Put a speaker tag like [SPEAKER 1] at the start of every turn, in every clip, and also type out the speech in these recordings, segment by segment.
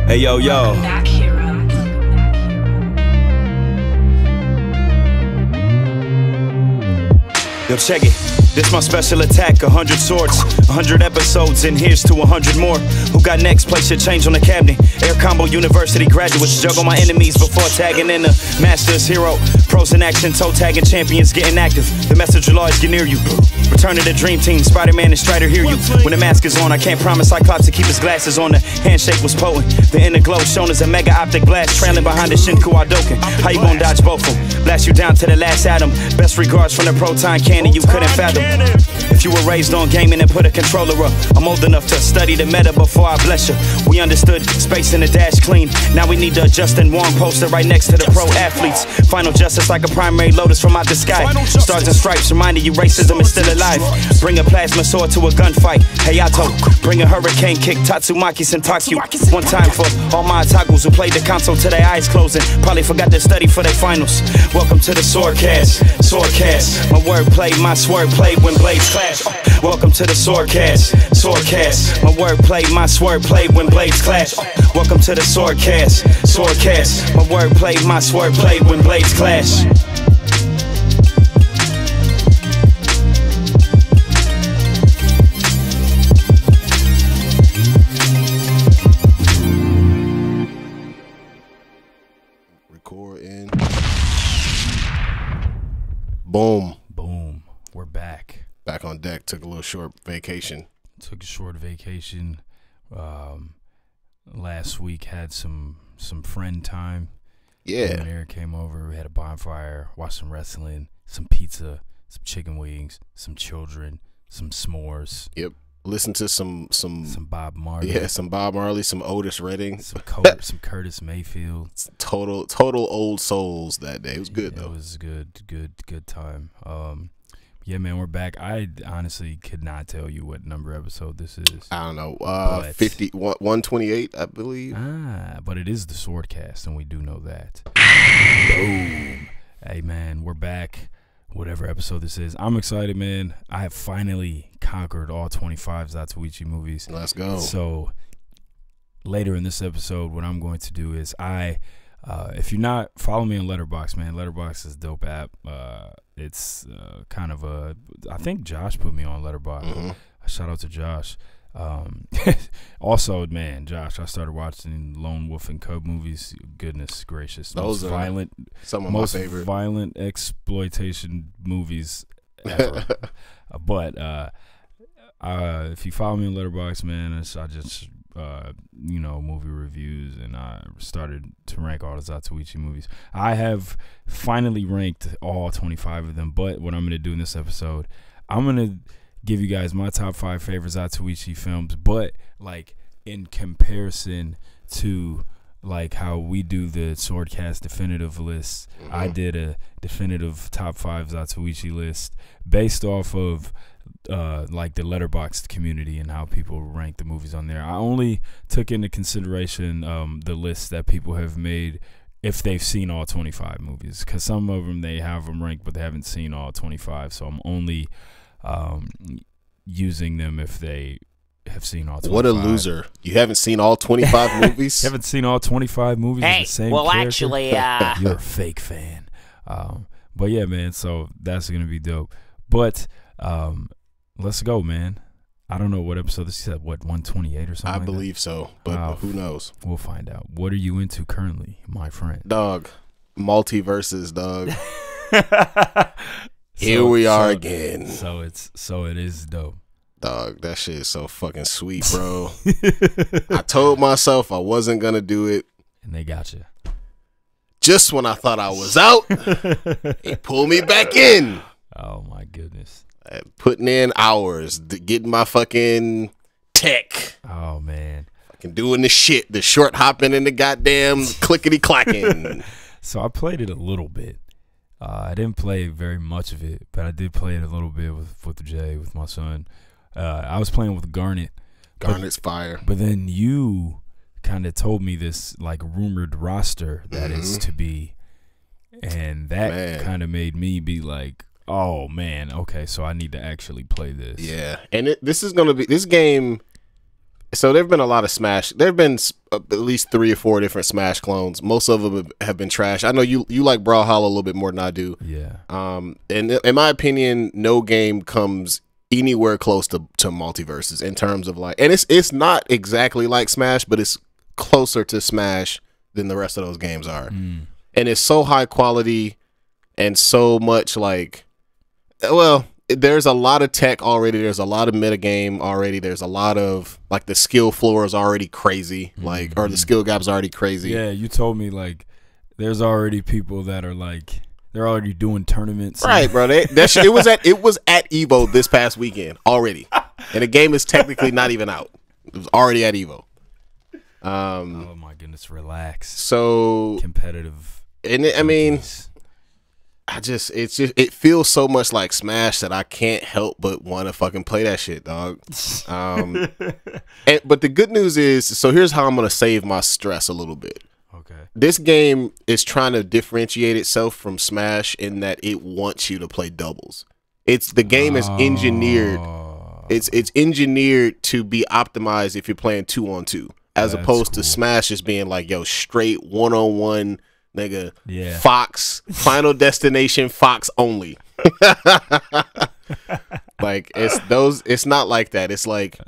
[SPEAKER 1] Hey, yo.
[SPEAKER 2] Back, Hir-O.
[SPEAKER 1] Yo, check it. This my special attack, 100 swords, 100 episodes, and here's to 100 more. Who got next? Place your change on the cabinet. Air Combo University graduates juggle my enemies before tagging in the Masters Hero. Pros in action, toe tagging champions getting active. The message will always get near you. Return to the dream team, Spider-Man and Strider hear you. When the mask is on, I can't promise Cyclops to keep his glasses on. The handshake was potent. The inner glow shown as a mega optic blast, trailing behind the Shinku Hadouken. How you gonna dodge both of them? Blast you down to the last atom. Best regards from the proton cannon you couldn't fathom. If you were raised on gaming and put a controller up, I'm old enough to study the meta before I bless you. We understood space in the dash clean. Now we need the Justin Wong poster right next to the pro athletes. Final justice like a primary lotus from out the sky. Stars and stripes reminding you racism is still alive. Bring a plasma sword to a gunfight. Hayato, bring a hurricane kick. Tatsumaki Sentakyu. One time for all my otakus who played the console till their eyes closing. Probably forgot to study for their finals. Welcome to the SwordCast. SwordCast. My wordplay, my swordplay when blades clash. Welcome to the SwordCast. SwordCast. My wordplay, my swordplay when blades clash. Welcome to the SwordCast. SwordCast. My wordplay, my swordplay when blades clash.
[SPEAKER 3] Record in. Boom.
[SPEAKER 4] Boom. We're back.
[SPEAKER 3] Back on deck. Took a little short vacation.
[SPEAKER 4] Took a short vacation. Last week had some friend time.
[SPEAKER 3] Yeah.
[SPEAKER 4] And Eric came over. We had a bonfire. Watched some wrestling. Some pizza. Some chicken wings. Some children. Some s'mores.
[SPEAKER 3] Yep. Listen to some
[SPEAKER 4] Bob Marley.
[SPEAKER 3] Yeah, some Bob Marley, some Otis Redding,
[SPEAKER 4] some Curtis Mayfield.
[SPEAKER 3] Total old souls that day. It was good though.
[SPEAKER 4] It was good time. Yeah, man, we're back. I honestly could not tell you what number episode this is.
[SPEAKER 3] I don't know. 128, I believe.
[SPEAKER 4] But it is the SwordCast, and we do know that. Boom. Hey, man, we're back. Whatever episode this is, I'm excited, man. I have finally conquered all 25 Zatuichi movies.
[SPEAKER 3] Let's go.
[SPEAKER 4] So later in this episode, what I'm going to do is if you're not, follow me on Letterboxd, man. Letterboxd is a dope app. It's kind of I think Josh put me on Letterboxd.
[SPEAKER 3] Mm-hmm.
[SPEAKER 4] Shout out to Josh. Also, man, Josh, I started watching Lone Wolf and Cub movies. Goodness gracious,
[SPEAKER 3] those are
[SPEAKER 4] violent,
[SPEAKER 3] some of
[SPEAKER 4] most
[SPEAKER 3] my favorite
[SPEAKER 4] violent exploitation movies ever. But if you follow me on Letterboxd, man, I just movie reviews, and I started to rank all the Zatuichi movies. I have finally ranked all 25 of them, but what I'm going to do in this episode, I'm going to give you guys my top 5 favorite Zatuichi films, but like in comparison to like how we do the SwordCast definitive list. Mm-hmm. I did a definitive top 5 Zatuichi list based off of like the Letterboxd community and how people rank the movies on there. I only took into consideration the list that people have made if they've seen all 25 movies, because some of them they have them ranked but they haven't seen all 25, so I'm only using them if they have seen all 25.
[SPEAKER 3] What a loser. You haven't seen all 25 movies?
[SPEAKER 4] You haven't seen all 25 movies of the same character?
[SPEAKER 5] Actually,
[SPEAKER 4] you're a fake fan. But yeah, man, so that's going to be dope. But let's go, man. I don't know what episode this is, what, 128 or something?
[SPEAKER 3] I believe so, but who knows?
[SPEAKER 4] We'll find out. What are you into currently, my friend?
[SPEAKER 3] Dog, multiverses, dog. Here we are again.
[SPEAKER 4] So it is dope.
[SPEAKER 3] Dog, that shit is so fucking sweet, bro. I told myself I wasn't gonna do it,
[SPEAKER 4] and they got you.
[SPEAKER 3] Just when I thought I was out, they pulled me back in.
[SPEAKER 4] Oh my goodness.
[SPEAKER 3] Putting in hours, getting my fucking tech.
[SPEAKER 4] Oh man.
[SPEAKER 3] Fucking doing the shit, the short hopping and the goddamn clickety clacking.
[SPEAKER 4] So I played it a little bit. I didn't play very much of it, but I did play it a little bit with Jay, with my son. I was playing with Garnet.
[SPEAKER 3] Garnet's fire.
[SPEAKER 4] But then you kind of told me this like rumored roster that is to be and that kind of made me be like, oh man, okay, so I need to actually play this.
[SPEAKER 3] Yeah, and this is gonna be this game. So there've been a lot of Smash. There've been at least 3 or 4 different Smash clones. Most of them have been trash. I know you like Brawlhalla a little bit more than I do.
[SPEAKER 4] Yeah.
[SPEAKER 3] And in my opinion, no game comes anywhere close to Multiverses in terms of like, and it's not exactly like Smash, but it's closer to Smash than the rest of those games are. And it's so high quality and so much like, well, there's a lot of tech already. There's a lot of metagame already. There's a lot of like the skill floor is already crazy, like or the skill gap's already crazy.
[SPEAKER 4] Yeah, you told me like there's already people that are like they're already doing tournaments.
[SPEAKER 3] Right, bro. It was at Evo this past weekend already, and the game is technically not even out. It was already at Evo.
[SPEAKER 4] Oh my goodness, relax.
[SPEAKER 3] So
[SPEAKER 4] competitive,
[SPEAKER 3] and I mean. It feels so much like Smash that I can't help but want to fucking play that shit, dog. But the good news is, so here's how I'm gonna save my stress a little bit.
[SPEAKER 4] Okay.
[SPEAKER 3] This game is trying to differentiate itself from Smash in that it wants you to play doubles. The game is engineered. It's engineered to be optimized if you're playing 2-on-2, as opposed to Smash just being like, yo, straight 1-on-1. Nigga,
[SPEAKER 4] yeah.
[SPEAKER 3] Fox, Final Destination, Fox only. Like it's not like that. It's like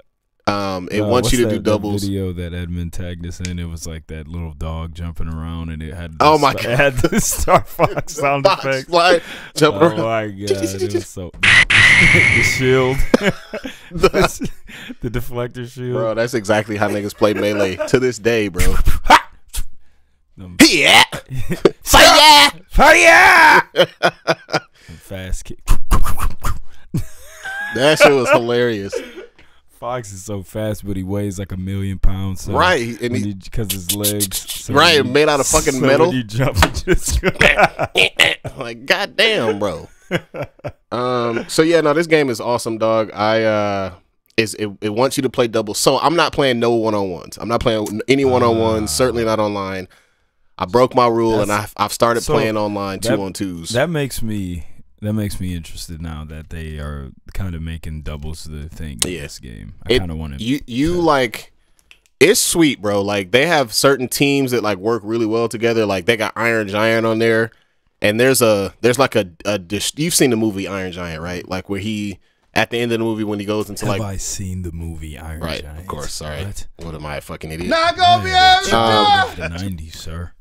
[SPEAKER 3] it wants you to do doubles.
[SPEAKER 4] That video that Edmund tagged us in, it was like that little dog jumping around, and it had
[SPEAKER 3] God,
[SPEAKER 4] it had the Star Fox sound effects.
[SPEAKER 3] Jumping around.
[SPEAKER 4] Oh my god, it was so the shield, the deflector shield,
[SPEAKER 3] bro. That's exactly how niggas play Melee to this day, bro. Yeah, fire, fire!
[SPEAKER 4] Fast kick.
[SPEAKER 3] That shit was hilarious.
[SPEAKER 4] Fox is so fast, but he weighs like 1,000,000 pounds. So
[SPEAKER 3] right,
[SPEAKER 4] because his legs, so
[SPEAKER 3] right, made out of fucking metal.
[SPEAKER 4] When you jump, just
[SPEAKER 3] like goddamn, bro. So yeah, no, this game is awesome, dog. It wants you to play doubles. So I'm not playing no 1-on-1s. I'm not playing any 1-on-1s. Certainly not online. I broke my rule and I've started playing online 2-on-2s.
[SPEAKER 4] That makes me interested now that they are kind of making doubles the thing in this game. I kind of want to.
[SPEAKER 3] You like, it's sweet, bro. Like they have certain teams that like work really well together. Like they got Iron Giant on there, and there's like a you've seen the movie Iron Giant, right? Like where he. At the end of the movie, when he goes into
[SPEAKER 4] Have I seen the movie Iron Giant?
[SPEAKER 3] Right, of course. Sorry. What am I, a fucking idiot?
[SPEAKER 2] Not gonna be able to do
[SPEAKER 4] the 90s, sir.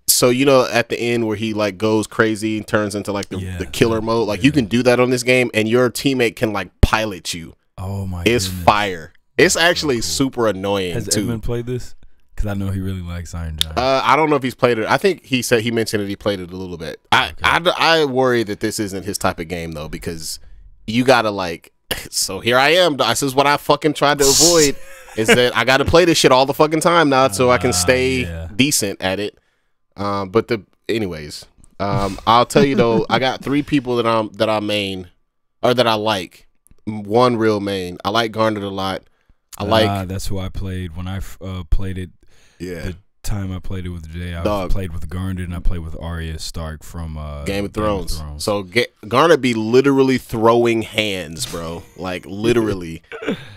[SPEAKER 3] So you know, at the end where he like goes crazy and turns into like the killer mode, like you can do that on this game, and your teammate can like pilot you.
[SPEAKER 4] Oh my!
[SPEAKER 3] It's fire. It's actually super annoying.
[SPEAKER 4] Has
[SPEAKER 3] too.
[SPEAKER 4] Edmund played this? Because I know he really likes Iron Giant.
[SPEAKER 3] I don't know if he's played it. I think he mentioned that he played it a little bit. I worry that this isn't his type of game though, because you gotta like. So here I am. This is what I fucking tried to avoid. Is that I got to play this shit all the fucking time now, so I can stay decent at it. But anyways, I'll tell you though, I got 3 people that I main or that I like. One real main. I like Garnet a lot. I like.
[SPEAKER 4] That's who I played when I played it.
[SPEAKER 3] Yeah.
[SPEAKER 4] The time I played it with Jay, I played with Garnet and I played with Arya Stark from
[SPEAKER 3] Game of Thrones. So Garnet be literally throwing hands, bro, like literally.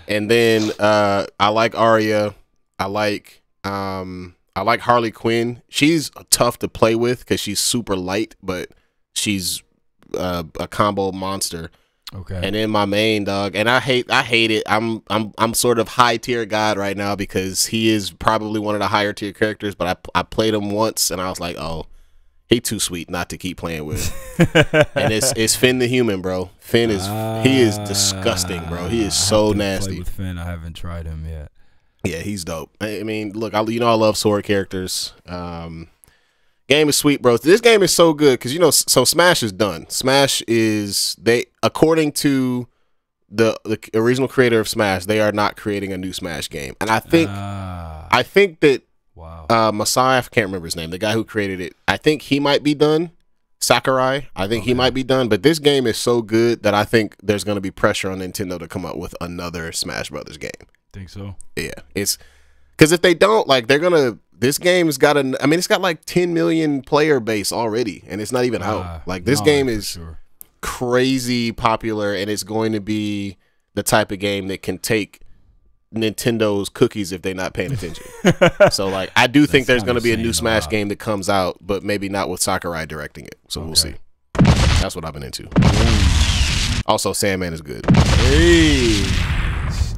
[SPEAKER 3] And then I like Arya. I like Harley Quinn. She's tough to play with because she's super light, but she's a combo monster.
[SPEAKER 4] Okay.
[SPEAKER 3] And then my main dog, and I hate it. I'm sort of high tier god right now because he is probably one of the higher tier characters. But I played him once and I was like, oh, he too sweet not to keep playing with. And it's Finn the Human, bro. Finn he is disgusting, bro. He is so nasty.
[SPEAKER 4] Play with Finn, I haven't tried him yet.
[SPEAKER 3] Yeah, he's dope. I mean, look, I love sword characters. Game is sweet, bro. This game is so good because so Smash is done. Smash is according to the original creator of Smash, they are not creating a new Smash game, and I think that Masai, I can't remember his name, the guy who created it. I think he might be done. Sakurai, I think he might be done. But this game is so good that I think there's going to be pressure on Nintendo to come up with another Smash Brothers game.
[SPEAKER 4] Think so?
[SPEAKER 3] Yeah, it's because if they don't, like, they're gonna this game's got it's got like 10 million player base already, and it's not even out. Like this game is crazy popular, and it's going to be the type of game that can take Nintendo's cookies if they're not paying attention. So like I do think there's going to be a new Smash game that comes out, but maybe not with Sakurai directing it. So we'll see. That's what I've been into. Also, Sandman is good.
[SPEAKER 4] Hey.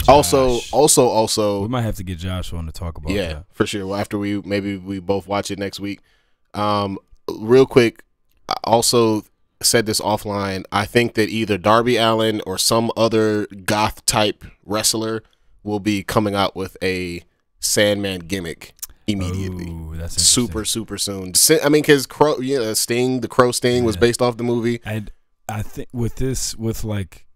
[SPEAKER 3] Also,
[SPEAKER 4] we might have to get Josh on to talk about that.
[SPEAKER 3] For sure. Well, after we both watch it next week. Real quick, I also said this offline. I think that either Darby Allin or some other goth type wrestler will be coming out with a Sandman gimmick immediately.
[SPEAKER 4] Ooh, that's
[SPEAKER 3] super soon. I mean, because Sting, the Crow Sting was based off the movie.
[SPEAKER 4] I think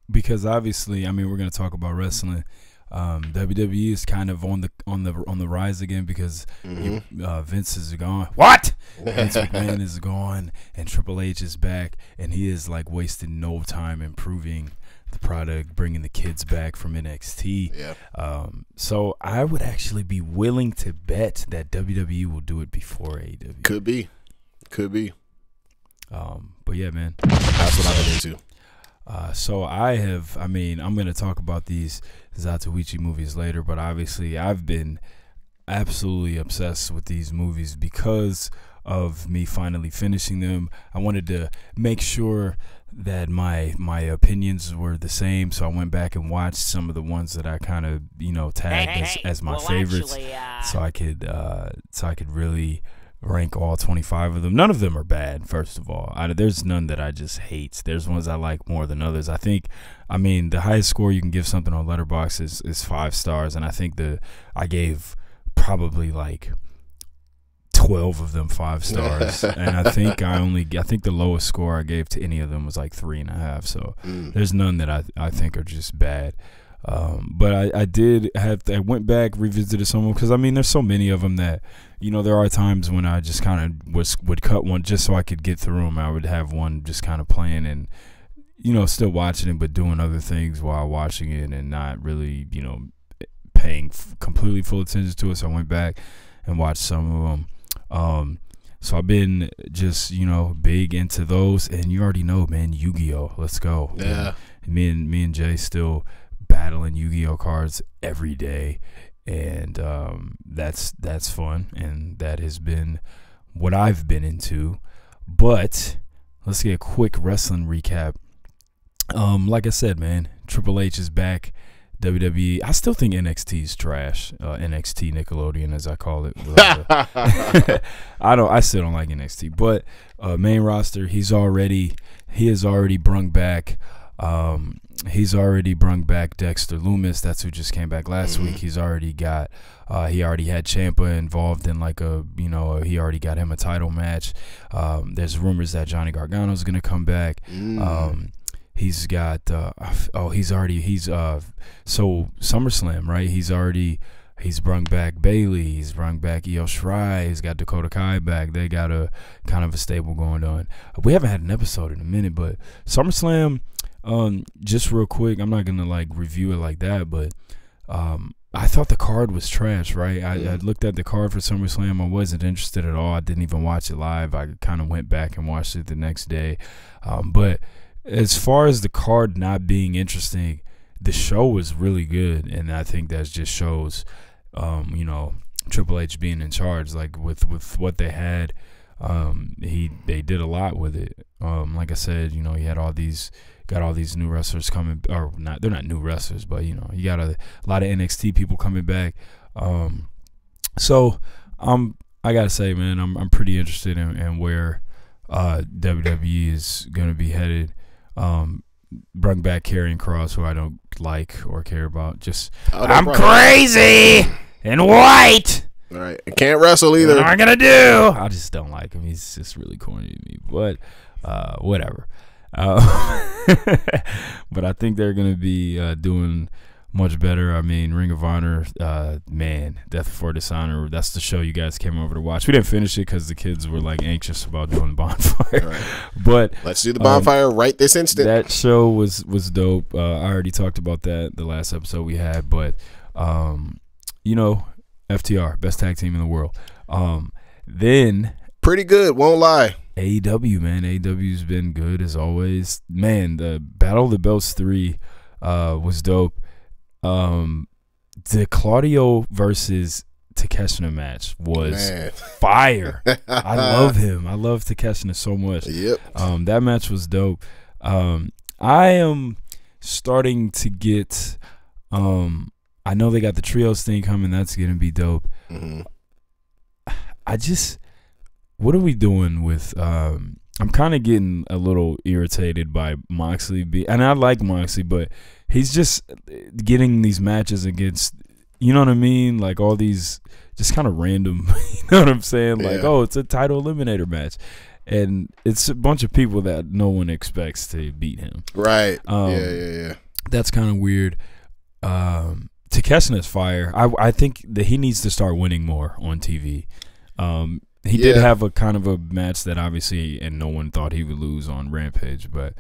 [SPEAKER 4] because obviously, I mean, we're gonna talk about wrestling. WWE is kind of on the rise again because Vince is gone. What? Vince McMahon is gone, and Triple H is back, and he is like wasting no time improving the product, bringing the kids back from NXT.
[SPEAKER 3] Yeah.
[SPEAKER 4] So I would actually be willing to bet that WWE will do it before AEW.
[SPEAKER 3] Could be.
[SPEAKER 4] But yeah, man,
[SPEAKER 3] that's what I've been into.
[SPEAKER 4] So I'm going to talk about these Zatuichi movies later, but obviously I've been absolutely obsessed with these movies because of me finally finishing them. I wanted to make sure that my opinions were the same, so I went back and watched some of the ones that I kind of, tagged as my favorites, so I could really rank all 25 of them. None of them are bad, first of all. There's none that I just hate. There's ones I like more than others. I mean, the highest score you can give something on Letterboxd is 5 stars, and I think I gave probably like 12 of them 5 stars. And I think the lowest score I gave to any of them was like 3.5. So there's none that I think are just bad. But I went back, revisited some of them, because I mean there's so many of them that there are times when I just kind of would cut one just so I could get through them. I would have one just kind of playing and still watching it but doing other things while watching it and not really paying completely full attention to it. So I went back and watched some of them. So I've been just big into those, and you already know, man, Yu-Gi-Oh, let's go.
[SPEAKER 3] Yeah.
[SPEAKER 4] Me and Jay still battling Yu-Gi-Oh cards every day, and that's fun, and that has been what I've been into. But let's get a quick wrestling recap. Like I said, man, Triple H is back. WWE. I still think NXT is trash. NXT Nickelodeon, as I call it. I still don't like NXT, but main roster. He has already brung back. He's already brung back Dexter Lumis. That's who just came back last week. He's already got. He already had Ciampa involved in he already got him a title match. There's rumors that Johnny Gargano is gonna come back. He's got so SummerSlam, right? He's brung back Bailey, he's brung back Io Shirai, he's got Dakota Kai back. They got a kind of a stable going on. We haven't had an episode in a minute, but SummerSlam, just real quick, I'm not gonna review it like that, but I thought the card was trash, right? I looked at the card for SummerSlam. I wasn't interested at all. I didn't even watch it live. I kind of went back and watched it the next day. But as far as the card not being interesting, the show was really good, and I think that just shows, Triple H being in charge. Like with what they had, they did a lot with it. Like I said, he had got all these new wrestlers coming, or not? They're not new wrestlers, but you got a lot of NXT people coming back. So I gotta say, man, I'm pretty interested in where WWE is gonna be headed. Brung back Karrion Kross, who I don't like or care about. Just I'm crazy and white.
[SPEAKER 3] All right, I can't wrestle either.
[SPEAKER 4] What am I gonna do? I just don't like him. He's just really corny to me. But whatever. But I think they're gonna be doing much better. I mean, Ring of Honor, man, Death Before Dishonor. That's the show you guys came over to watch. We didn't finish it because the kids were anxious about doing the bonfire.
[SPEAKER 3] Right.
[SPEAKER 4] But
[SPEAKER 3] let's do the bonfire right this instant.
[SPEAKER 4] That show was dope. I already talked about that the last episode we had. But FTR, best tag team in the world. Then
[SPEAKER 3] pretty good, won't lie.
[SPEAKER 4] AEW, man. AEW's been good as always. Man, the Battle of the Belts 3 was dope. The Claudio versus Takeshita match was fire. I love him. I love Takeshita so much.
[SPEAKER 3] Yep.
[SPEAKER 4] That match was dope. I am starting to get I know they got the trios thing coming. That's going to be dope.
[SPEAKER 3] Mm-hmm.
[SPEAKER 4] What are we doing with I'm kind of getting a little irritated by Moxley and I like Moxley, but he's just getting these matches against, you know what I mean? Like all these just kind of random, you know what I'm saying? Like, oh, it's a title eliminator match. And it's a bunch of people that no one expects to beat him.
[SPEAKER 3] Right. Yeah.
[SPEAKER 4] That's kind of weird. Takeshita's fire. I think that he needs to start winning more on TV. He did have a kind of a match that obviously, and no one thought he would lose on Rampage, but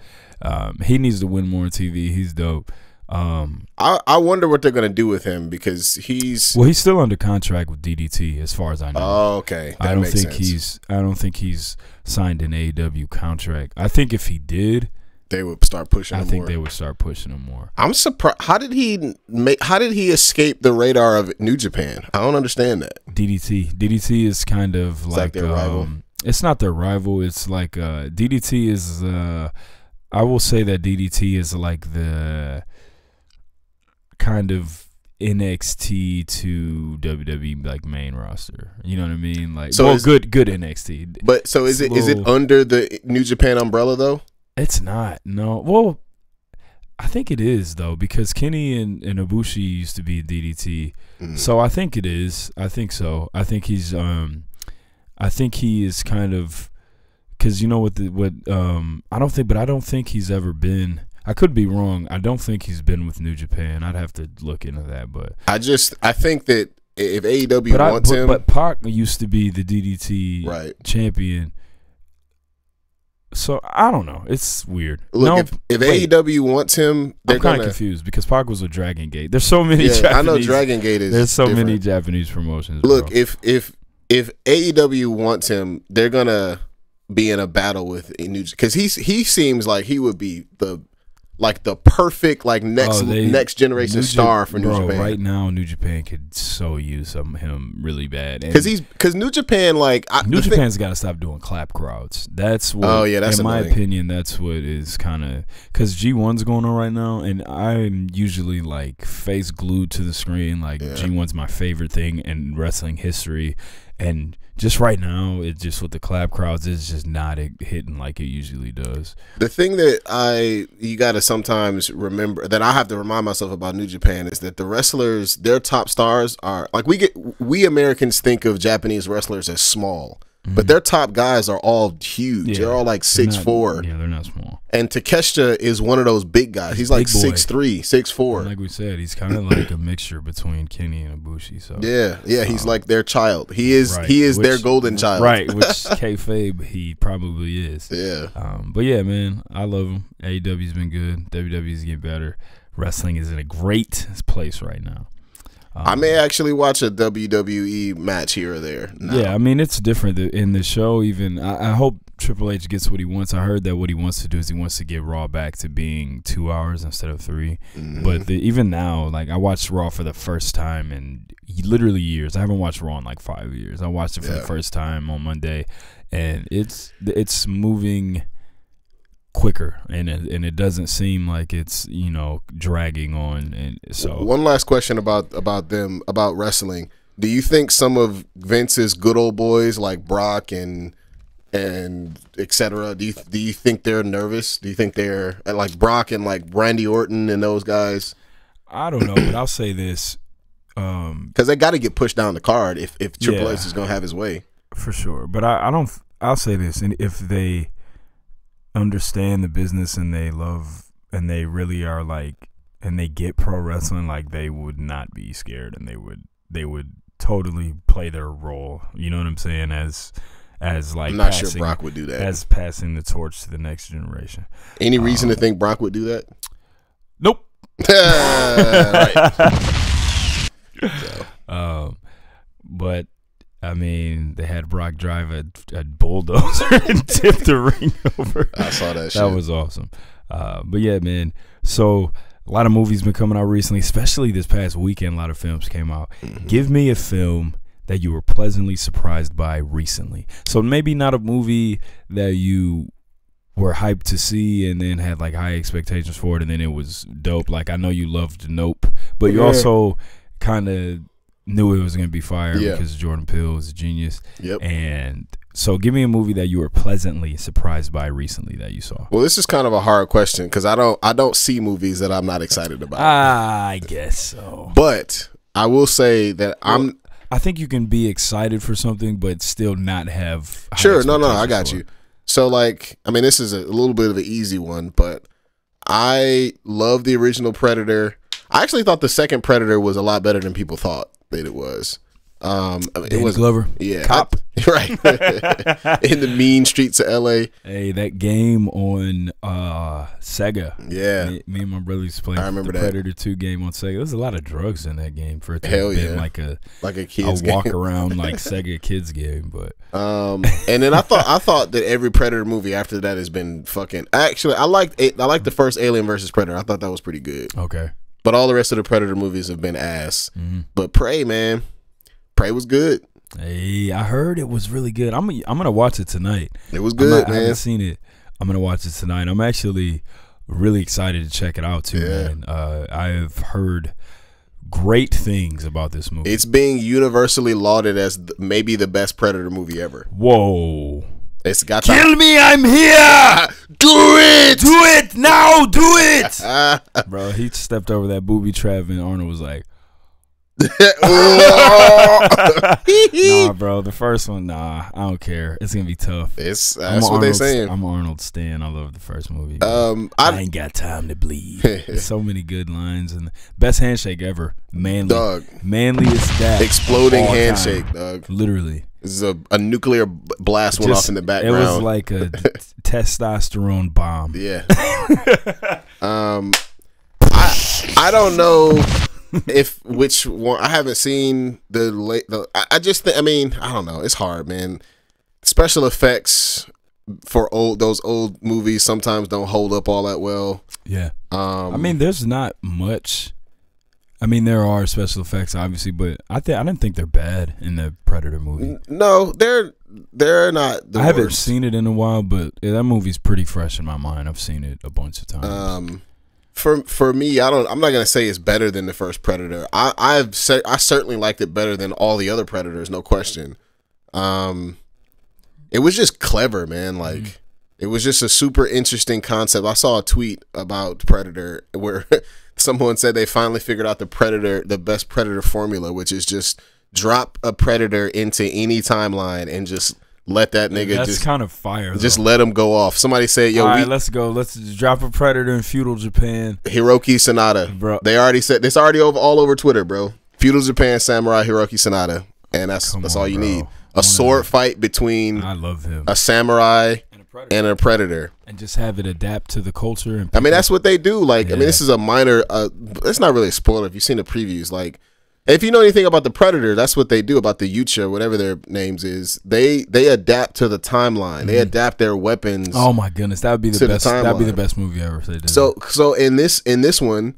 [SPEAKER 4] he needs to win more on TV. He's dope.
[SPEAKER 3] I wonder what they're gonna do with him because he's
[SPEAKER 4] still under contract with DDT as far as I know.
[SPEAKER 3] Oh, okay.
[SPEAKER 4] I don't think he's signed an AEW contract. I think if he did,
[SPEAKER 3] they would start pushing him more.
[SPEAKER 4] I think they would start pushing him more.
[SPEAKER 3] I'm surprised. How did he escape the radar of New Japan? I don't understand that.
[SPEAKER 4] DDT is kind of like
[SPEAKER 3] their rival.
[SPEAKER 4] It's not their rival. It's like DDT is. I will say that DDT is like the kind of NXT to WWE like main roster. You know what I mean? Like, so good NXT.
[SPEAKER 3] But so is it under the New Japan umbrella though?
[SPEAKER 4] It's not. No. Well, I think it is though because Kenny and Ibushi used to be DDT. So I think it is. I think so. I think he's I think he is kind of cuz you know I don't think he's ever been. I could be wrong. I don't think he's been with New Japan. I'd have to look into that, but
[SPEAKER 3] I think that if AEW wants him,
[SPEAKER 4] but Pac used to be the DDT champion. So I don't know. It's weird.
[SPEAKER 3] Look, if AEW wants him,
[SPEAKER 4] I'm kind of confused because Pac was with Dragon Gate. There's so many. Japanese,
[SPEAKER 3] I know Dragon Gate is.
[SPEAKER 4] There's so
[SPEAKER 3] different.
[SPEAKER 4] many Japanese promotions.
[SPEAKER 3] Look,
[SPEAKER 4] bro.
[SPEAKER 3] if AEW wants him, they're gonna be in a battle with New because he seems like he would be the perfect next generation star for New Japan.
[SPEAKER 4] Right now, New Japan could so use him really bad
[SPEAKER 3] because New Japan
[SPEAKER 4] New Japan's got to stop doing clap crowds. That's what. That's in my opinion. That's what is kind of because G1's going on right now, and I'm usually like face glued to the screen. Like G1's my favorite thing in wrestling history, and just right now, it's just with the clap crowds, it's just not hitting like it usually does. The
[SPEAKER 3] thing that you got to sometimes remember that I have to remind myself about New Japan is that the wrestlers, their top stars are like we Americans think of Japanese wrestlers as small. But their top guys are all huge. Yeah, they're all like 6'4".
[SPEAKER 4] Yeah, they're not small.
[SPEAKER 3] And Takeshita is one of those big guys. He's like 6'3", 6'4".
[SPEAKER 4] Like we said, he's kind of like a mixture between Kenny and Ibushi. So
[SPEAKER 3] yeah, he's like their child. He is their golden child.
[SPEAKER 4] Right, which kayfabe he probably is.
[SPEAKER 3] Yeah.
[SPEAKER 4] But yeah, man, I love him. AEW's been good. WWE's getting better. Wrestling is in a great place right now.
[SPEAKER 3] I may actually watch a WWE match here or there.
[SPEAKER 4] Yeah, I mean, it's different in the show. Even I hope Triple H gets what he wants. I heard that what he wants to do is he wants to get Raw back to being 2 hours instead of 3. But even now, like I watched Raw for the first time in literally years. I haven't watched Raw in like 5 years. I watched it for the first time on Monday, and it's moving quicker, and it doesn't seem like it's dragging on. And so
[SPEAKER 3] one last question about wrestling. Do you think some of Vince's good old boys like Brock and etc. Do you think they're nervous? Do you think they're like Brock and like Randy Orton and those guys?
[SPEAKER 4] I don't know, but I'll say this
[SPEAKER 3] because they got to get pushed down the card if Triple H is gonna have his way
[SPEAKER 4] for sure. But I'll say this, and if they understand the business and they love and they really are like and they get pro wrestling, like they would not be scared, and they would totally play their role, you know what I'm saying, as like
[SPEAKER 3] I'm not sure Brock would do that,
[SPEAKER 4] as passing the torch to the next generation.
[SPEAKER 3] Any reason to think Brock would do that?
[SPEAKER 4] Nope.
[SPEAKER 3] Right.
[SPEAKER 4] But I mean, they had Brock drive a bulldozer and tip the ring over.
[SPEAKER 3] I saw that shit.
[SPEAKER 4] That was awesome. But yeah, man. So a lot of movies been coming out recently, especially this past weekend. A lot of films came out. Give me a film that you were pleasantly surprised by recently. So maybe not a movie that you were hyped to see and then had like high expectations for it and then it was dope. Like, I know you loved Nope, but you also kind of knew it was going to be fire because Jordan Peele was a genius. Yep. And so give me a movie that you were pleasantly surprised by recently that you saw.
[SPEAKER 3] Well, this is kind of a hard question because I don't see movies that I'm not excited about.
[SPEAKER 4] I guess so.
[SPEAKER 3] But I will say that
[SPEAKER 4] I think you can be excited for something but still not have
[SPEAKER 3] Sure, no, I got you. So like, I mean, this is a little bit of an easy one, but I love the original Predator. I actually thought the second Predator was a lot better than people thought that it was. It was
[SPEAKER 4] Glover, cop,
[SPEAKER 3] right in the mean streets of LA.
[SPEAKER 4] Hey, that game on Sega.
[SPEAKER 3] Yeah,
[SPEAKER 4] me and my brother used to play.
[SPEAKER 3] I remember
[SPEAKER 4] the
[SPEAKER 3] that
[SPEAKER 4] Predator 2 game on Sega. There's a lot of drugs in that game for it to
[SPEAKER 3] have
[SPEAKER 4] been like a
[SPEAKER 3] kids game.
[SPEAKER 4] Walk around like Sega kids game. But
[SPEAKER 3] and then I thought that every Predator movie after that has been fucking. Actually, I liked the first Alien versus Predator. I thought that was pretty good.
[SPEAKER 4] Okay.
[SPEAKER 3] But all the rest of the Predator movies have been ass. But Prey, man, Prey was good.
[SPEAKER 4] Hey, I heard it was really good. I'm gonna watch it tonight.
[SPEAKER 3] It was good, man.
[SPEAKER 4] I haven't seen it. I'm gonna watch it tonight. I'm actually really excited to check it out too, man. I've heard great things about this movie.
[SPEAKER 3] It's being universally lauded as maybe the best Predator movie ever.
[SPEAKER 4] Whoa.
[SPEAKER 3] It's got
[SPEAKER 4] Kill me, I'm here.
[SPEAKER 3] Do it
[SPEAKER 4] now, do it. Bro, he stepped over that booby trap and Arnold was like, nah, bro, the first one, I don't care. It's gonna be tough.
[SPEAKER 3] That's what they're saying.
[SPEAKER 4] I'm Arnold Stan. I love the first movie. I ain't got time to bleed. There's so many good lines and best handshake ever. Manliest dad.
[SPEAKER 3] Exploding handshake, dog.
[SPEAKER 4] Literally.
[SPEAKER 3] This is a nuclear blast went off in the background.
[SPEAKER 4] It was like a testosterone bomb.
[SPEAKER 3] Yeah. I don't know which one. I haven't seen I just think, I mean, I don't know. It's hard, man. Special effects for those old movies sometimes don't hold up all that well.
[SPEAKER 4] Yeah. I mean, there's not much. I mean, there are special effects, obviously, but I didn't think they're bad in the Predator movie.
[SPEAKER 3] No, they're not. I
[SPEAKER 4] haven't seen it in a while, but that movie's pretty fresh in my mind. I've seen it a bunch of times.
[SPEAKER 3] For me, I'm not gonna say it's better than the first Predator. I certainly liked it better than all the other Predators, no question. It was just clever, man. Like it was just a super interesting concept. I saw a tweet about Predator where someone said they finally figured out the best Predator formula, which is just drop a Predator into any timeline and just let that nigga
[SPEAKER 4] That's kind of fire.
[SPEAKER 3] Just let him go off. Somebody said, "Yo,
[SPEAKER 4] all right, let's go. Let's drop a Predator in feudal Japan."
[SPEAKER 3] Hiroki Sanada, bro. They already said it's already all over Twitter, bro. Feudal Japan samurai Hiroki Sanada, and that's all you need. A sword fight between
[SPEAKER 4] I love him.
[SPEAKER 3] A samurai and a predator,
[SPEAKER 4] and just have it adapt to the culture. And
[SPEAKER 3] I mean, that's what they do. Like, I mean, this is a minor. It's not really a spoiler if you've seen the previews. Like, if you know anything about the Predator, that's what they do about the Yucha, whatever their names is. They adapt to the timeline. They adapt their weapons.
[SPEAKER 4] Oh my goodness, that would be the best. That would be the best movie ever if they did.
[SPEAKER 3] So in this one,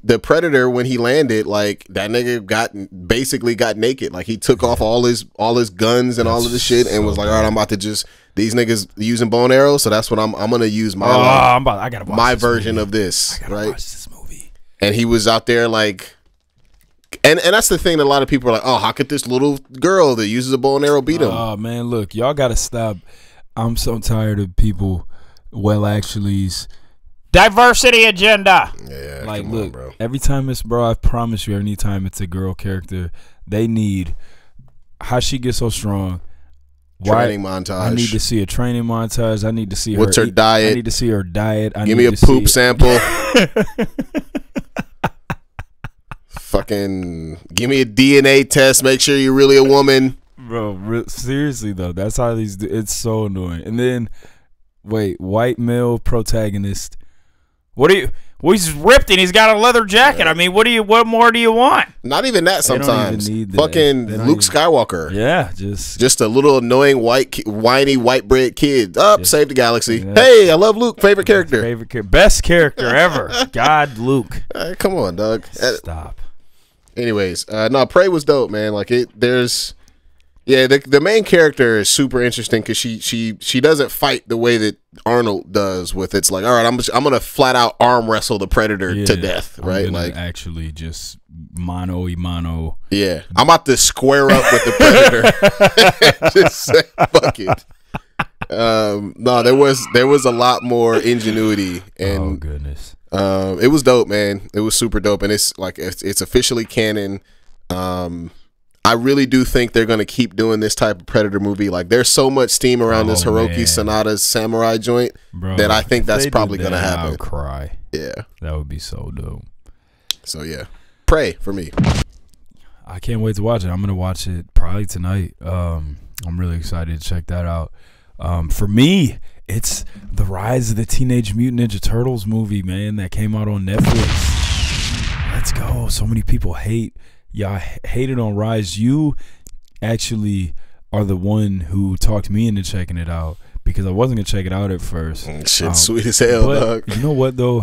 [SPEAKER 3] the Predator, when he landed, like that nigga basically got naked. Like he took off all his guns and all of the shit and was like, all right, I'm about to just these niggas using bow and arrows, so that's what I'm gonna use my
[SPEAKER 4] I gotta watch
[SPEAKER 3] my version of this.
[SPEAKER 4] I gotta watch this movie.
[SPEAKER 3] And he was out there like. And that's the thing that a lot of people are like, oh, how could this little girl that uses a bow and arrow beat him?
[SPEAKER 4] Oh, man, look, y'all got to stop. I'm so tired of people, actually's diversity agenda.
[SPEAKER 3] Yeah,
[SPEAKER 4] like, look, bro. Every time it's, bro, I promise you, any time it's a girl character, they need, how she gets so strong.
[SPEAKER 3] Training montage.
[SPEAKER 4] I need to see a training montage. I need to see
[SPEAKER 3] what's her diet.
[SPEAKER 4] I need to see her diet.
[SPEAKER 3] Give me a poop sample. Fucking give me a DNA test. Make sure you're really a woman,
[SPEAKER 4] bro. Seriously though, that's how these. It's so annoying. And then, wait, white male protagonist What do you? Well, he's ripped and he's got a leather jacket. I mean, what more do you want?
[SPEAKER 3] Not even that sometimes.
[SPEAKER 4] They don't even need
[SPEAKER 3] fucking Luke Skywalker.
[SPEAKER 4] Yeah,
[SPEAKER 3] just a little annoying whiny white bread kid. Save the galaxy. Yeah. Hey, I love Luke. Favorite character.
[SPEAKER 4] Best character ever. God, Luke.
[SPEAKER 3] Come on, Doug.
[SPEAKER 4] Stop.
[SPEAKER 3] Anyways, no, Prey was dope, man. Like the main character is super interesting because she doesn't fight the way that Arnold does. With it's like, all right, I'm gonna flat out arm wrestle the Predator to death, right? Like
[SPEAKER 4] actually just mano y mano.
[SPEAKER 3] Yeah, I'm about to square up with the Predator. Just say, fuck it. No, there was a lot more ingenuity, and
[SPEAKER 4] oh goodness,
[SPEAKER 3] it was dope, man. It was super dope, and it's officially canon. I really do think they're going to keep doing this type of Predator movie. Like, there's so much steam around this Hiroki Sanada's samurai joint that I think that's probably going to happen.
[SPEAKER 4] I'll cry.
[SPEAKER 3] Yeah.
[SPEAKER 4] That would be so dope.
[SPEAKER 3] So, yeah. Prey for me.
[SPEAKER 4] I can't wait to watch it. I'm going to watch it probably tonight. I'm really excited to check that out. For me, it's the Rise of the Teenage Mutant Ninja Turtles movie, man, that came out on Netflix. Let's go. So many people hate. Y'all hated on Rise. You actually are the one who talked me into checking it out because I wasn't gonna check it out at first.
[SPEAKER 3] Shit's sweet as hell, dog.
[SPEAKER 4] You know what though?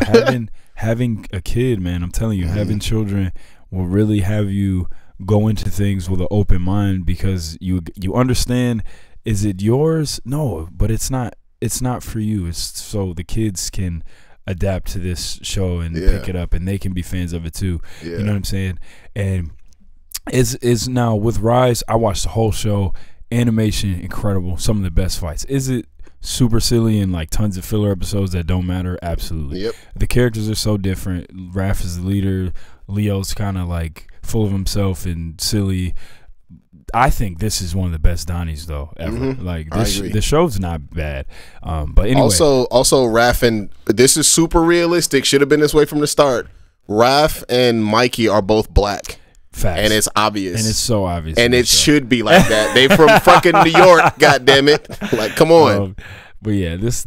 [SPEAKER 4] Having a kid, man, I'm telling you, having children will really have you go into things with an open mind because you understand. Is it yours? No, but it's not. It's not for you. It's so the kids can adapt to this show and pick it up, and they can be fans of it too. You know what I'm saying? And is now with Rise, I watched the whole show. Animation incredible, some of the best fights. Is it super silly and like tons of filler episodes that don't matter? Absolutely. Yep. The characters are so different. Raph is the leader. Leo's kind of like full of himself and silly. I think this is one of the best Donnies though ever. Like the show's not bad. But anyway, also
[SPEAKER 3] Raph, and this is super realistic. Should have been this way from the start. Raph and Mikey are both black.
[SPEAKER 4] Facts.
[SPEAKER 3] And it's obvious.
[SPEAKER 4] And it's so obvious.
[SPEAKER 3] And it should be like that. They from fucking New York, goddammit. Like, come on.
[SPEAKER 4] But yeah, this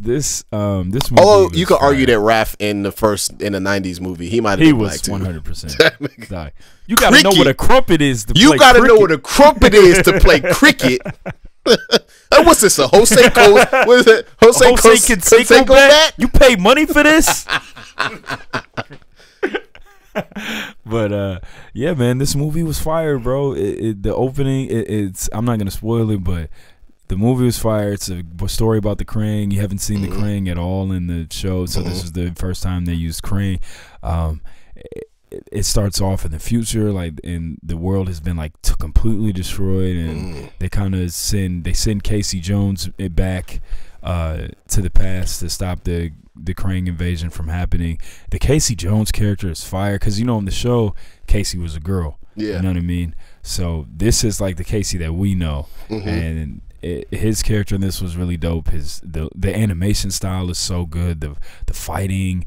[SPEAKER 4] movie.
[SPEAKER 3] Although you could argue that Raph in the 90s movie, he might have been black too.
[SPEAKER 4] 100%. You gotta know what a crumpet is to play cricket.
[SPEAKER 3] You gotta know what a crumpet is to play cricket. What's this? A Jose What is it? Jose Canseco bat?
[SPEAKER 4] You pay money for this? But yeah, man, this movie was fire, bro. The opening, it's I'm not gonna spoil it, but the movie was fire. It's a story about the Krang. You haven't seen the Krang at all in the show, so this is the first time they used Krang. It starts off in the future, like, and the world has been like completely destroyed, and they kind of send Casey Jones back to the past to stop the Krang invasion from happening. The Casey Jones character is fire because, you know, in the show Casey was a girl. You know what I mean? So this is like the Casey that we know, and his character in this was really dope. The animation style is so good. The fighting,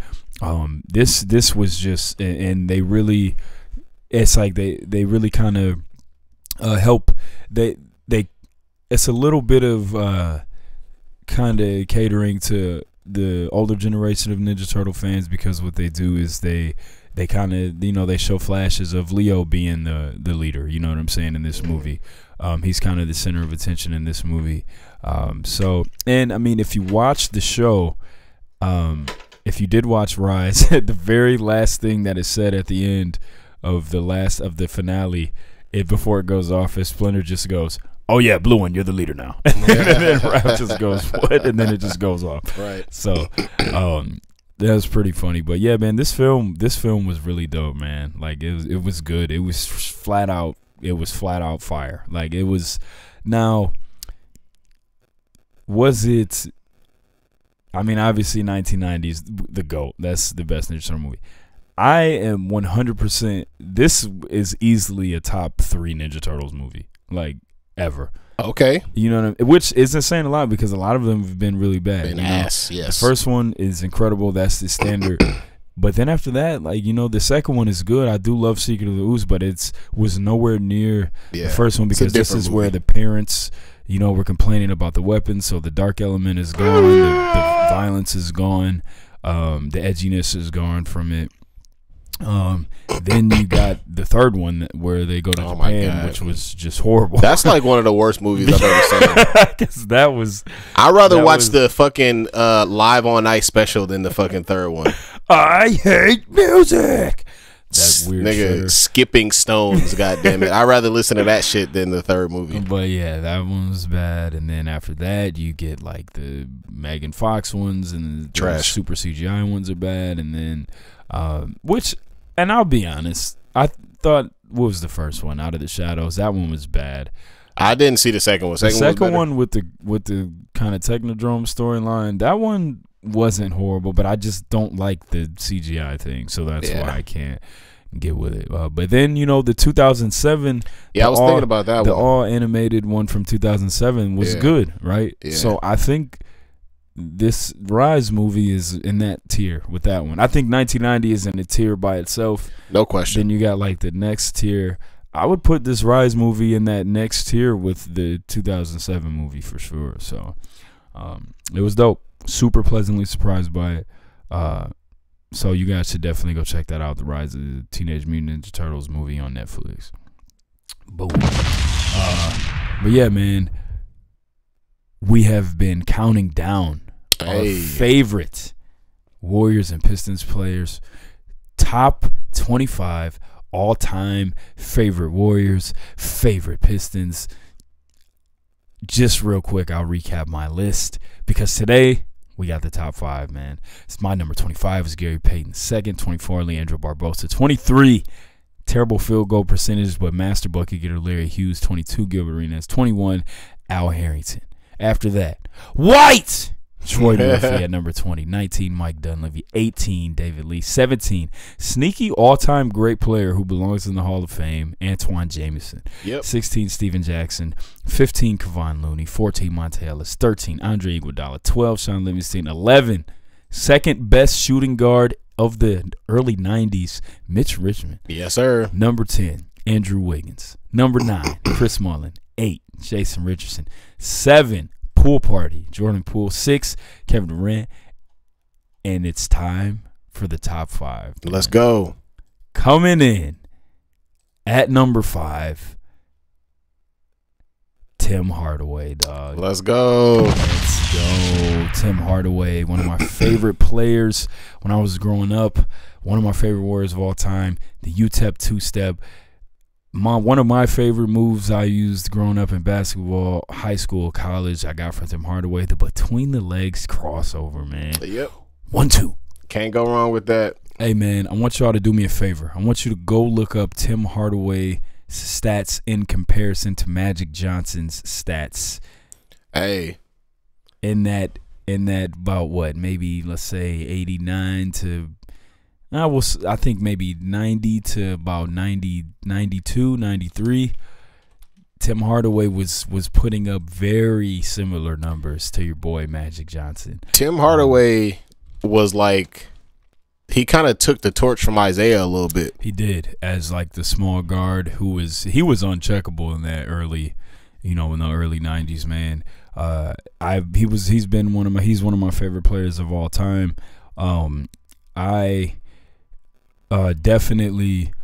[SPEAKER 4] this was just, and they really, it's like they really kind of help. It's a little bit of kind of catering to the older generation of Ninja Turtle fans, because what they do is they kind of, you know, they show flashes of Leo being the leader, you know what I'm saying, in this movie. He's kind of the center of attention in this movie. So, and I mean, if you watch the show, if you did watch Rise, the very last thing that is said at the end of the finale, before it goes off, is Splinter just goes, "Oh yeah, Blue One, you're the leader now." And then Raph just goes, "What?" And then it just goes off. Right. So, that was pretty funny. But yeah, man, this film was really dope, man. Like, it was good. It was flat out fire. Like, it was. Now, was it? I mean, obviously 1990s, the GOAT. That's the best Ninja Turtle movie. I am 100%. This is easily a top 3 Ninja Turtles movie, like, ever.
[SPEAKER 3] Okay.
[SPEAKER 4] You know what I mean? Which isn't saying a lot, because a lot of them have been really bad.
[SPEAKER 3] Yes.
[SPEAKER 4] The first one is incredible. That's the standard. But then after that, like, you know, the second one is good. I do love Secret of the Ooze, but was nowhere near the first one, because this is where the parents, you know, were complaining about the weapons. So the dark element is gone. The violence is gone. The edginess is gone from it. Then you got the third one where they go to Japan, which was just horrible.
[SPEAKER 3] That's like one of the worst movies I've ever seen.
[SPEAKER 4] Because that was.
[SPEAKER 3] I'd rather watch the fucking Live on Ice special than the fucking third one.
[SPEAKER 4] I hate music. That weird
[SPEAKER 3] nigga
[SPEAKER 4] shit.
[SPEAKER 3] skipping stones, goddamn it. I'd rather listen to that shit than the third movie.
[SPEAKER 4] But yeah, that one was bad. And then after that, you get like the Megan Fox ones, and the
[SPEAKER 3] Trash.
[SPEAKER 4] super CGI ones are bad. And then, and I'll be honest, I thought, what was the first one? Out of the Shadows. That one was bad.
[SPEAKER 3] I didn't see the second one.
[SPEAKER 4] The second one with the kind of Technodrome storyline, that one wasn't horrible, but I just don't like the CGI thing, so that's why I can't get with it. But then, the 2007,
[SPEAKER 3] I was thinking about that
[SPEAKER 4] the
[SPEAKER 3] one.
[SPEAKER 4] all animated one from 2007 was good, right?
[SPEAKER 3] Yeah.
[SPEAKER 4] So I think this Rise movie is in that tier with that one. I think 1990 is in a tier by itself.
[SPEAKER 3] No question.
[SPEAKER 4] Then you got like the next tier. I would put this Rise movie in that next tier with the 2007 movie for sure. So it was dope. Super pleasantly surprised by it. So you guys should definitely go check that out. The Rise of the Teenage Mutant Ninja Turtles movie on Netflix. Boom. But yeah, man, we have been counting down our favorite Warriors and Pistons players. Top 25 all-time favorite Warriors, favorite Pistons. Just real quick, I'll recap my list because today we got the top 5, man. It's my number 25 is Gary Payton. Second, 24, Leandro Barbosa. 23, terrible field goal percentage, but master bucket getter Larry Hughes. 22, Gilbert Arenas. 21, Al Harrington. After that, White! Troy Murphy at number 20. 19, Mike Dunleavy. 18, David Lee. 17, sneaky all-time great player who belongs in the Hall of Fame, Antoine Jameson.
[SPEAKER 3] Yep.
[SPEAKER 4] 16, Steven Jackson. 15, Kevon Looney. 14, Monte Ellis. 13, Andre Iguodala. 12, Sean Livingston. 11, second best shooting guard of the early 90s, Mitch Richmond.
[SPEAKER 3] Yes, sir.
[SPEAKER 4] Number 10, Andrew Wiggins. Number 9, Chris Mullin. 8, Jason Richardson. 7, Pool Party, Jordan Poole. 6, Kevin Durant. And it's time for the top 5.
[SPEAKER 3] Let's go.
[SPEAKER 4] Coming in at number 5, Tim Hardaway, dog.
[SPEAKER 3] Let's go.
[SPEAKER 4] Let's go. Tim Hardaway, one of my favorite players when I was growing up. One of my favorite Warriors of all time. The UTEP two-step. One of my favorite moves I used growing up in basketball, high school, college, I got from Tim Hardaway. The between the legs crossover, man.
[SPEAKER 3] Yep.
[SPEAKER 4] 1-2.
[SPEAKER 3] Can't go wrong with that.
[SPEAKER 4] Hey, man, I want y'all to do me a favor. I want you to go look up Tim Hardaway stats in comparison to Magic Johnson's stats.
[SPEAKER 3] Hey.
[SPEAKER 4] In that about what? Maybe, let's say 89 to I think maybe 90 to about 90, 92, 93. Tim Hardaway was putting up very similar numbers to your boy Magic Johnson.
[SPEAKER 3] Tim Hardaway was like, he kind of took the torch from Isaiah a little bit.
[SPEAKER 4] He did, as like the small guard he was uncheckable in that early, in the early 90s, man. He's one of my favorite players of all time. I definitely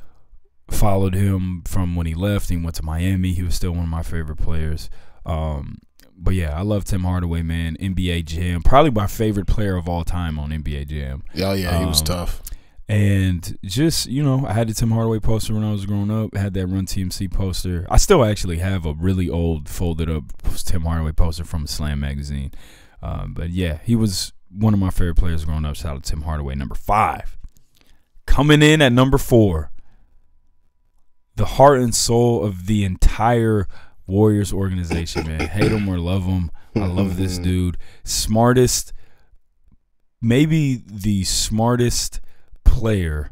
[SPEAKER 4] followed him from when he left and went to Miami. He was still one of my favorite players. But yeah, I love Tim Hardaway, man. NBA Jam, probably my favorite player of all time on NBA Jam.
[SPEAKER 3] Oh yeah, he was tough.
[SPEAKER 4] And just, I had the Tim Hardaway poster when I was growing up. I had that Run TMC poster. I still actually have a really old folded up Tim Hardaway poster from Slam magazine. But yeah, he was one of my favorite players growing up. Shout out to Tim Hardaway. Number 5. Coming in at number 4, the heart and soul of the entire Warriors organization, man. Hate him or love him, I love this dude. Smartest, maybe the smartest player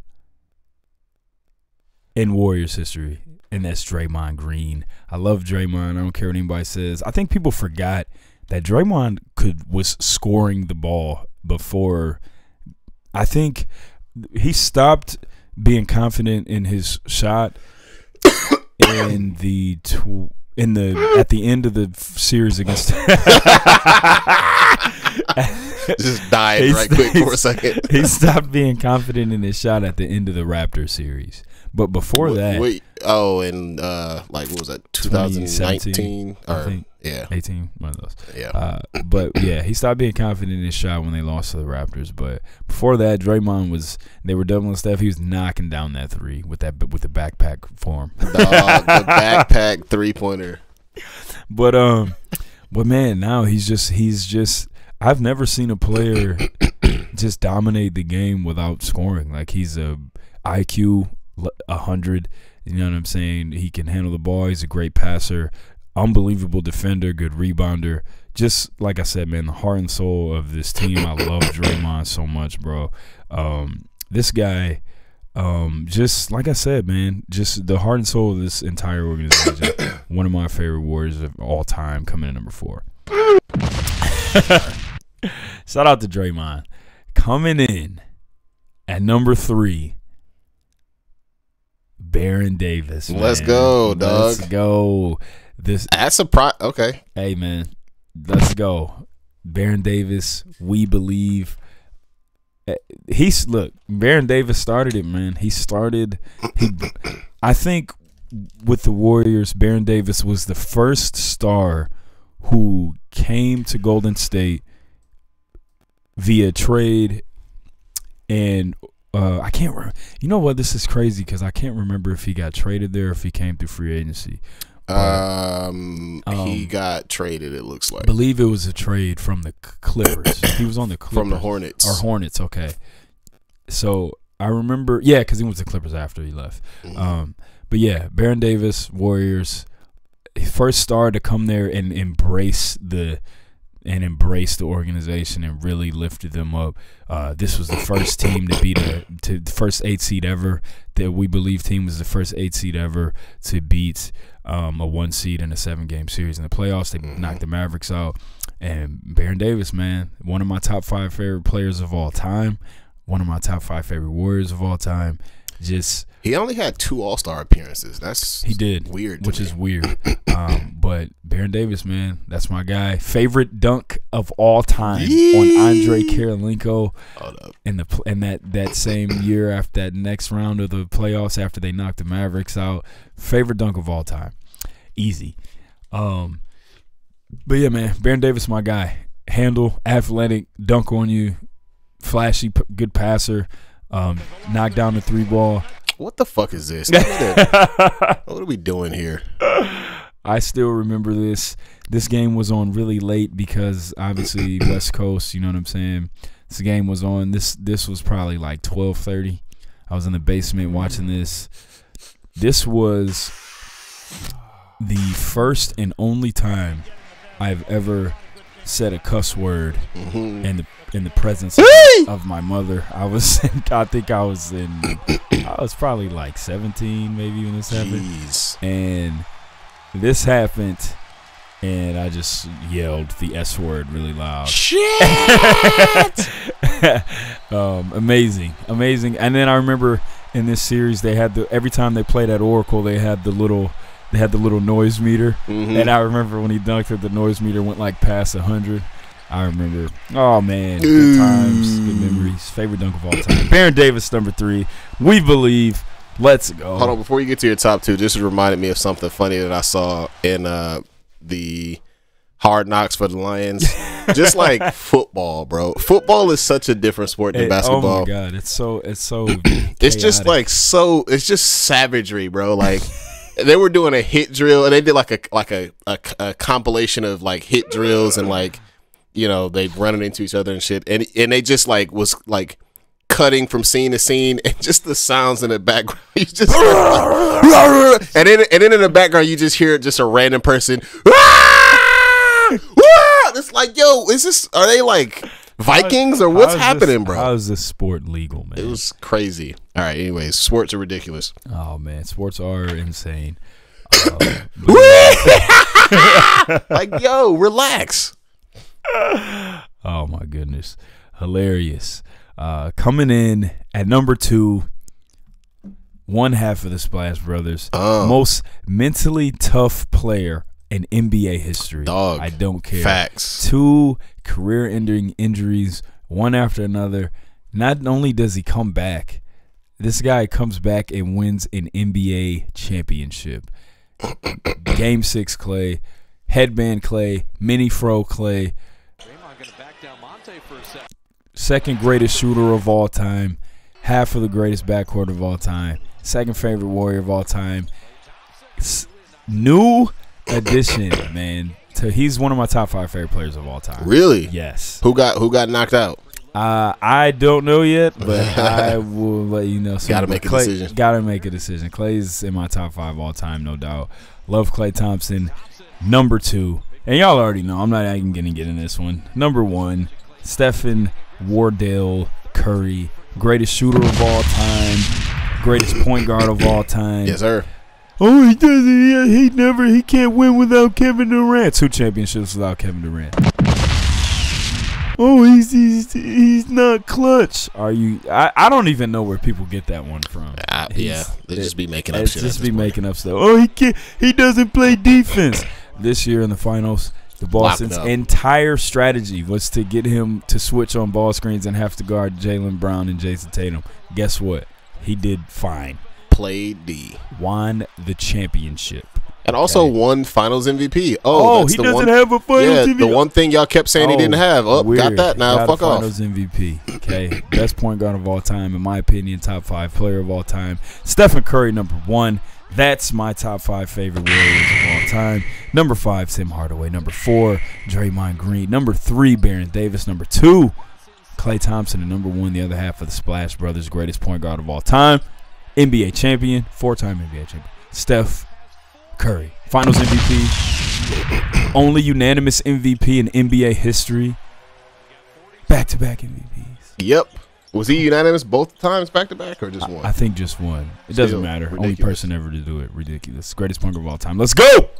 [SPEAKER 4] in Warriors history, and that's Draymond Green. I love Draymond. I don't care what anybody says. I think people forgot that Draymond was scoring the ball before. I think he stopped being confident in his shot at the end of the series against
[SPEAKER 3] just died right quick for a second.
[SPEAKER 4] He stopped being confident in his shot at the end of the Raptors series. But before that,
[SPEAKER 3] and like what was that, 2019 or
[SPEAKER 4] 18, one of those.
[SPEAKER 3] Yeah.
[SPEAKER 4] But yeah, he stopped being confident in his shot when they lost to the Raptors. But before that, Draymond they were doubling Steph. He was knocking down that three with the backpack form.
[SPEAKER 3] Dog, the backpack 3-pointer.
[SPEAKER 4] But man, now he's just. I've never seen a player just dominate the game without scoring. Like, he's a IQ 100. You know what I'm saying? He can handle the ball. He's a great passer, unbelievable defender, good rebounder. Just like I said, man, the heart and soul of this team. I love Draymond so much, bro. This guy, just like I said, man, just the heart and soul of this entire organization. One of my favorite Warriors of all time, coming in number 4. Shout out to Draymond. Coming in at number 3, Baron Davis. Man.
[SPEAKER 3] Let's go, dog.
[SPEAKER 4] Let's go.
[SPEAKER 3] That's okay.
[SPEAKER 4] Hey, man, let's go. Baron Davis, we believe. Baron Davis started it, man. I think with the Warriors, Baron Davis was the first star who came to Golden State via trade, and I can't remember. You know what? This is crazy because I can't remember if he got traded there or if he came through free agency.
[SPEAKER 3] He got traded, it looks like.
[SPEAKER 4] I believe it was a trade from the Clippers. He was on the Clippers.
[SPEAKER 3] From the Hornets.
[SPEAKER 4] Or Hornets, okay. So I remember, yeah, because he went to the Clippers after he left. But yeah, Baron Davis, Warriors, first star to come there and embrace the organization and really lifted them up. This was the first team to beat the first 8 seed ever. That we believe team was the first 8 seed ever to beat a 1 seed in a 7-game series in the playoffs. They knocked the Mavericks out. And Baron Davis, man, one of my top 5 favorite players of all time. One of my top 5 favorite Warriors of all time.
[SPEAKER 3] He only had 2 All-Star appearances.
[SPEAKER 4] He did,
[SPEAKER 3] weird,
[SPEAKER 4] which is weird. But Baron Davis, man, that's my guy. Favorite dunk of all time on Andre Kirilenko. In that same year after that next round of the playoffs after they knocked the Mavericks out. Favorite dunk of all time, easy. But yeah, man, Baron Davis, my guy. Handle, athletic, dunk on you, flashy, good passer. Knock down the 3 ball.
[SPEAKER 3] What the fuck is this? What are we doing here?
[SPEAKER 4] I still remember this. This game was on really late because obviously West Coast, you know what I'm saying? This game was on. This was probably like 12:30. I was in the basement watching this. This was the first and only time I've ever said a cuss word in the presence of my mother. I was probably like 17 maybe when this happened. And this happened and I just yelled the S word really loud.
[SPEAKER 3] Shit!
[SPEAKER 4] Amazing. And then I remember in this series they had every time they played at Oracle they had the little noise meter. And I remember when he dunked it, the noise meter went like past 100. I remember. Oh man, good times, good memories. Favorite dunk of all time. Baron Davis, number 3. We believe. Let's go.
[SPEAKER 3] Hold on, before you get to your top 2, this reminded me of something funny that I saw in the Hard Knocks for the Lions. Just like football, bro. Football is such a different sport than basketball.
[SPEAKER 4] Oh my god, it's so it's
[SPEAKER 3] just like it's just savagery, bro. Like they were doing a hit drill and they did like a compilation of like hit drills and like, you know, they running into each other and shit, and they just like was like cutting from scene to scene, and just the sounds in the background, you just and then in the background you just hear just a random person. It's like, yo, are they like Vikings or what's happening, bro?
[SPEAKER 4] How is this sport legal, man?
[SPEAKER 3] It was crazy. All right, anyways, sports are ridiculous.
[SPEAKER 4] Oh man, sports are insane.
[SPEAKER 3] Like, yo, relax.
[SPEAKER 4] Oh my goodness, hilarious. Coming in at number 2, one half of the Splash Brothers, most mentally tough player in NBA history.
[SPEAKER 3] Dog.
[SPEAKER 4] I don't care.
[SPEAKER 3] Facts.
[SPEAKER 4] 2 career-ending injuries, one after another. Not only does he come back, this guy comes back and wins an NBA championship. Game 6 Clay, headband Clay, mini fro Clay. Second greatest shooter of all time. Half of the greatest backcourt of all time. Second favorite Warrior of all time. New addition, man. He's one of my top 5 favorite players of all time.
[SPEAKER 3] Really?
[SPEAKER 4] Yes.
[SPEAKER 3] Who got knocked out?
[SPEAKER 4] I don't know yet, but I will let you know soon.
[SPEAKER 3] Gotta make a decision.
[SPEAKER 4] Gotta make a decision. Clay's in my top 5 all time, no doubt. Love Klay Thompson. Number 2, and y'all already know, I'm not even gonna get in this one. Number 1, Stephen Wardell Curry, greatest shooter of all time, greatest point guard of all time.
[SPEAKER 3] Yes, sir.
[SPEAKER 4] Oh, he doesn't. He can't win without Kevin Durant. 2 championships without Kevin Durant. Oh, he's not clutch. Are you? I don't even know where people get that one from.
[SPEAKER 3] Yeah, they just be making up shit.
[SPEAKER 4] Just be making up stuff. Oh, he can't. He doesn't play defense. This year in the finals, the Boston's entire strategy was to get him to switch on ball screens and have to guard Jaylen Brown and Jason Tatum. Guess what? He did fine.
[SPEAKER 3] Played D.
[SPEAKER 4] Won the championship.
[SPEAKER 3] And also won Finals MVP.
[SPEAKER 4] Oh, he doesn't have a Finals MVP.
[SPEAKER 3] The one thing y'all kept saying he didn't have. Oh,
[SPEAKER 4] weird.
[SPEAKER 3] Got that now. Fuck off.
[SPEAKER 4] Finals MVP. Okay, best point guard of all time, in my opinion. Top 5 player of all time. Stephen Curry, number 1. That's my top 5 favorite Warriors of all time. Number 5, Tim Hardaway. Number 4, Draymond Green. Number 3, Baron Davis. Number 2, Klay Thompson. And number 1, the other half of the Splash Brothers, greatest point guard of all time. NBA champion, 4-time NBA champion. Steph Curry, Finals MVP, only unanimous MVP in NBA history, back-to-back MVPs.
[SPEAKER 3] Yep. Was he unanimous both times back-to-back or just one?
[SPEAKER 4] I think just one. It doesn't matter.
[SPEAKER 3] Ridiculous.
[SPEAKER 4] Only person ever to do it. Ridiculous. Greatest point guard of all time. Let's go.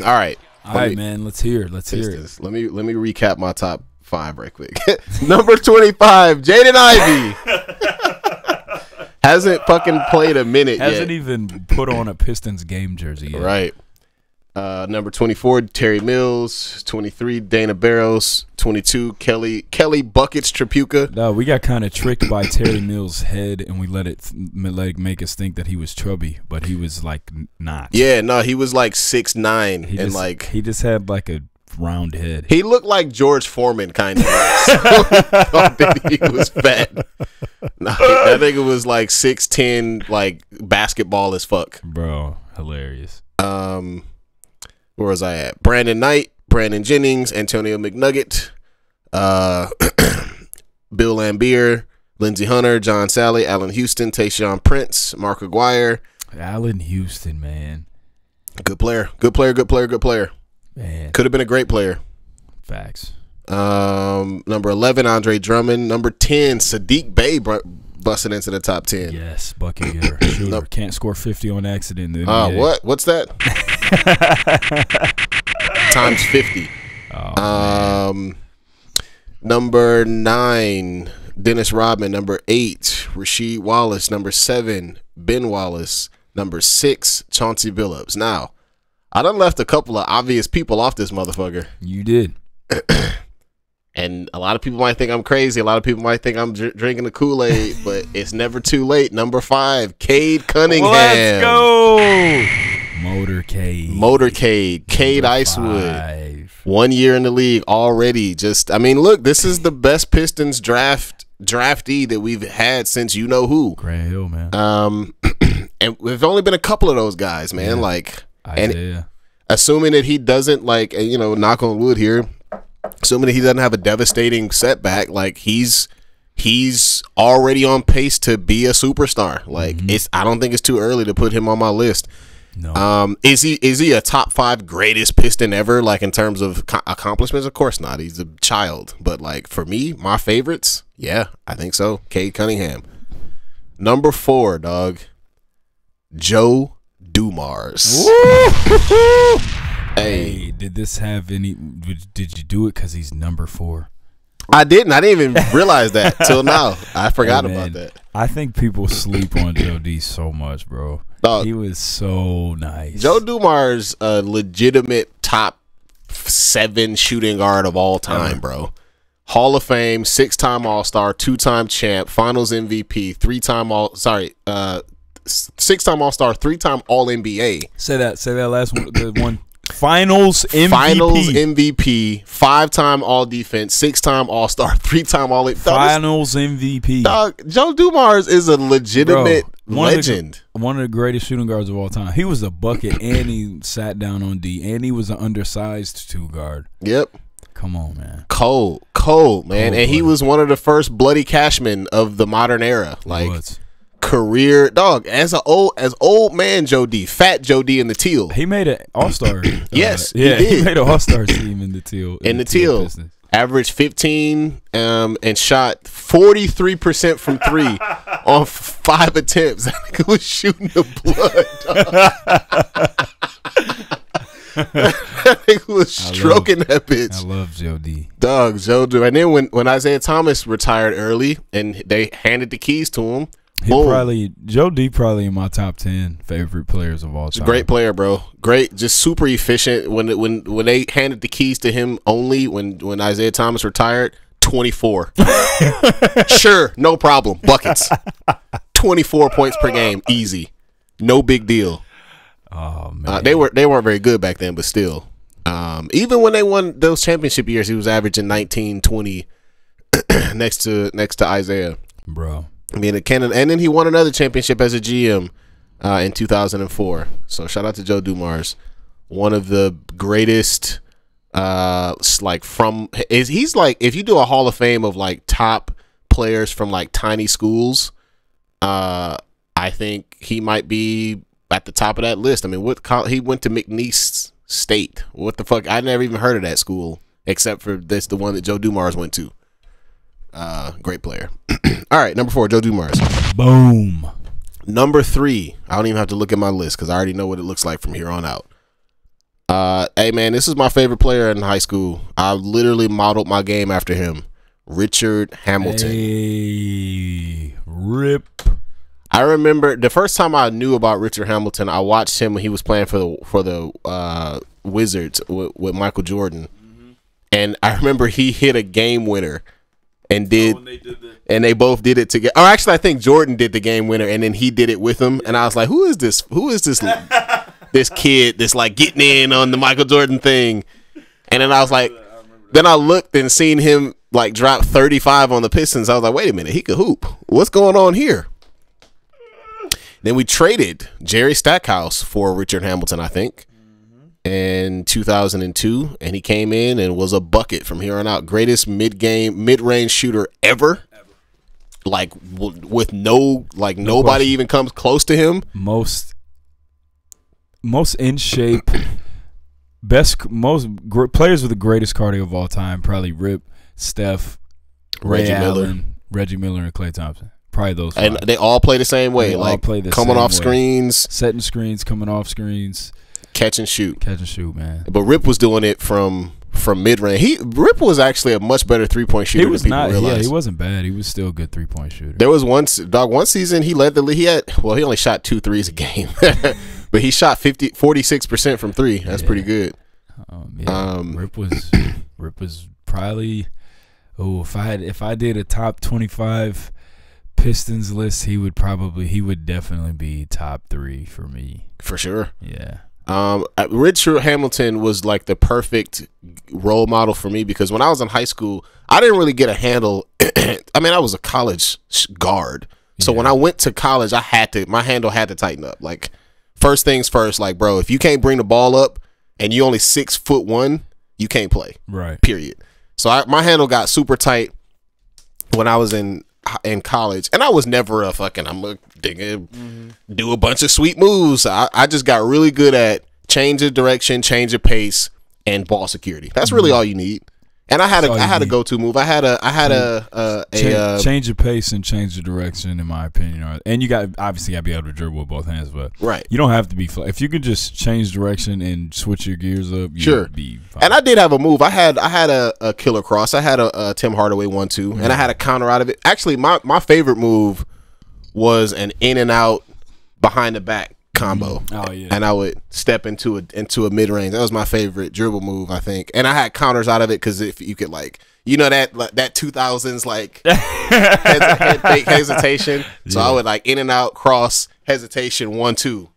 [SPEAKER 3] All right.
[SPEAKER 4] All right, man. Let's hear it. Let's hear it.
[SPEAKER 3] Let me recap my top 5 right quick. Number 25, Jaden Ivey. Hasn't fucking played a minute yet.
[SPEAKER 4] Hasn't even put on a Pistons game jersey yet.
[SPEAKER 3] Right. Number 24, Terry Mills. 23, Dana Barros. 22, Kelly Buckets Tripucka.
[SPEAKER 4] No, we got kind of tricked by Terry Mills' head, and we let it make us think that he was chubby, but he was like not.
[SPEAKER 3] Yeah, no, he was like 6'9",
[SPEAKER 4] he just had like a round head.
[SPEAKER 3] He looked like George Foreman kind of. He was fat. No, that nigga was like 6'10", like basketball as fuck.
[SPEAKER 4] Bro, hilarious.
[SPEAKER 3] Where was I at? Brandon Knight, Brandon Jennings, Antonio McNugget, Bill Lambier, Lindsey Hunter, John Sally, Allen Houston, Tayshaun Prince, Mark Aguirre.
[SPEAKER 4] Allen Houston, man.
[SPEAKER 3] Good player. Good player, good player, good player.
[SPEAKER 4] Man.
[SPEAKER 3] Could have been a great player.
[SPEAKER 4] Facts.
[SPEAKER 3] Number 11, Andre Drummond. Number 10, Sadiq Bey busting into the top 10.
[SPEAKER 4] Yes, bucket getter. Shooter.
[SPEAKER 3] Nope.
[SPEAKER 4] Can't score 50 on accident.
[SPEAKER 3] What? What's that? Times 50.
[SPEAKER 4] Oh,
[SPEAKER 3] number 9, Dennis Rodman. Number 8, Rasheed Wallace. Number 7, Ben Wallace. Number 6, Chauncey Phillips. Now, I done left a couple of obvious people off this motherfucker.
[SPEAKER 4] You did.
[SPEAKER 3] And a lot of people might think I'm crazy. A lot of people might think I'm drinking the Kool-Aid, but it's never too late. Number 5, Cade Cunningham.
[SPEAKER 4] Let's go. Motorcade.
[SPEAKER 3] Cade Icewood. 1 year in the league already. Look, this is the best Pistons draftee that we've had since you know who.
[SPEAKER 4] Grant Hill, man.
[SPEAKER 3] And we've only been a couple of those guys, man.
[SPEAKER 4] Yeah.
[SPEAKER 3] Like,
[SPEAKER 4] Isaiah.
[SPEAKER 3] and assuming that he doesn't, like, knock on wood here, assuming that he doesn't have a devastating setback, like he's already on pace to be a superstar. Like I don't think it's too early to put him on my list.
[SPEAKER 4] No.
[SPEAKER 3] Is he a top 5 greatest Piston ever? Like in terms of accomplishments, of course not. He's a child, but like for me, my favorites, yeah, I think so. Cade Cunningham. Number 4, dog. Joe Dumars.
[SPEAKER 4] Hey, did this have any? Did you do it because he's number 4?
[SPEAKER 3] I didn't even realize that till now. I forgot about that.
[SPEAKER 4] I think people sleep on Joe D so much, bro.
[SPEAKER 3] Dog,
[SPEAKER 4] he was so nice.
[SPEAKER 3] Joe Dumars a legitimate top 7 shooting guard of all time, bro. Hall of Fame, 6-time All-Star, 2-time champ, Finals MVP, 3-time 6-time All-Star, 3-time All-NBA.
[SPEAKER 4] Say that last one. The one. Finals MVP.
[SPEAKER 3] Finals MVP, 5-time All-Defense, 6-time All-Star, 3-time All.
[SPEAKER 4] Finals MVP.
[SPEAKER 3] Dog, Joe Dumars is a legitimate legend.
[SPEAKER 4] One of the greatest shooting guards of all time. He was a bucket, and he sat down on D, and he was an undersized 2 guard.
[SPEAKER 3] Yep.
[SPEAKER 4] Come on, man.
[SPEAKER 3] Cold, man. And he was one of the first bloody cashmen of the modern era. Like career dog as old man Joe D, fat Joe D in the teal.
[SPEAKER 4] He made an All-Star.
[SPEAKER 3] Yes,
[SPEAKER 4] he made an All-Star team in the teal.
[SPEAKER 3] In the teal. Averaged 15 and shot 43% from 3 on 5 attempts. I think it was shooting the blood. I think it was stroking that bitch.
[SPEAKER 4] I love Joe D.
[SPEAKER 3] Dog, Joe D. And then when Isaiah Thomas retired early and they handed the keys to him,
[SPEAKER 4] Joe D probably in my top 10 favorite players of all time.
[SPEAKER 3] Great player, bro. Great, just super efficient. When they handed the keys to him only when Isaiah Thomas retired, 24. Sure, no problem. Buckets. 24 points per game, easy. No big deal.
[SPEAKER 4] Oh man,
[SPEAKER 3] they weren't very good back then, but still, even when they won those championship years, he was averaging 19, 20 next to Isaiah,
[SPEAKER 4] bro.
[SPEAKER 3] I mean, and then he won another championship as a GM in 2004. So shout out to Joe Dumars, one of the greatest. He's like if you do a Hall of Fame of like top players from like tiny schools, I think he might be at the top of that list. I mean, he went to McNeese State. What the fuck? I never even heard of that school except for the one that Joe Dumars went to. Great player. All right, number 4, Joe Dumars.
[SPEAKER 4] Boom.
[SPEAKER 3] Number 3, I don't even have to look at my list because I already know what it looks like from here on out. Hey man, this is my favorite player in high school. I literally modeled my game after him. Richard Hamilton.
[SPEAKER 4] Hey, rip.
[SPEAKER 3] I remember the first time I knew about Richard Hamilton, I watched him when he was playing for the Wizards with Michael Jordan, and I remember he hit a game winner, and they both did it together. Oh, actually, I think Jordan did the game winner, and then he did it with him, and I was like, who is this? This kid that's like getting in on the Michael Jordan thing, and then I was like, then I looked and seen him like drop 35 on the Pistons. I was like, wait a minute, he could hoop. What's going on here? Then we traded Jerry Stackhouse for Richard Hamilton, I think, in 2002, and he came in and was a bucket from here on out. Greatest mid-range shooter ever. Like with nobody even comes close to him.
[SPEAKER 4] Most in shape, players with the greatest cardio of all time. Probably Rip, Steph, Reggie Miller, and Klay Thompson. Probably those 5.
[SPEAKER 3] And they all play the same way. Like coming off screens,
[SPEAKER 4] setting screens, coming off screens,
[SPEAKER 3] catch and shoot,
[SPEAKER 4] man.
[SPEAKER 3] But Rip was doing it from mid range. Rip was actually a much better 3-point shooter than people realize.
[SPEAKER 4] Yeah, he wasn't bad. He was still a good 3-point shooter.
[SPEAKER 3] There was one season he led the league. He only shot 2 threes a game, but he shot 46% from 3. That's pretty good.
[SPEAKER 4] Rip was probably if I did a top 25 Pistons list, he would definitely be top 3 for me. For sure. Yeah.
[SPEAKER 3] Richard Hamilton was like the perfect role model for me because when I was in high school, I didn't really get a handle. I mean, I was a college guard. So when I went to college, my handle had to tighten up. Like, first things first, like, bro, if you can't bring the ball up and you only 6'1", you can't play.
[SPEAKER 4] Right.
[SPEAKER 3] Period. So my handle got super tight when I was in college, and I was never I'm gonna do a bunch of sweet moves. I just got really good at change of direction, change of pace, and ball security. That's really all you need. And I had a go-to move. I had a
[SPEAKER 4] change of pace and change of direction, in my opinion. And you obviously got to be able to dribble with both hands, but you don't have to be. If you could just change direction and switch your gears up, you'd be fine.
[SPEAKER 3] And I did have a move. I had a killer cross. I had a Tim Hardaway 1-2, and I had a counter out of it. Actually, my favorite move was an in and out behind the back combo.
[SPEAKER 4] Oh yeah.
[SPEAKER 3] And I would step into a mid range. That was my favorite dribble move, I think. And I had counters out of it because if you could that 2000s head fake hesitation. So I would in and out, cross, hesitation, 1-2,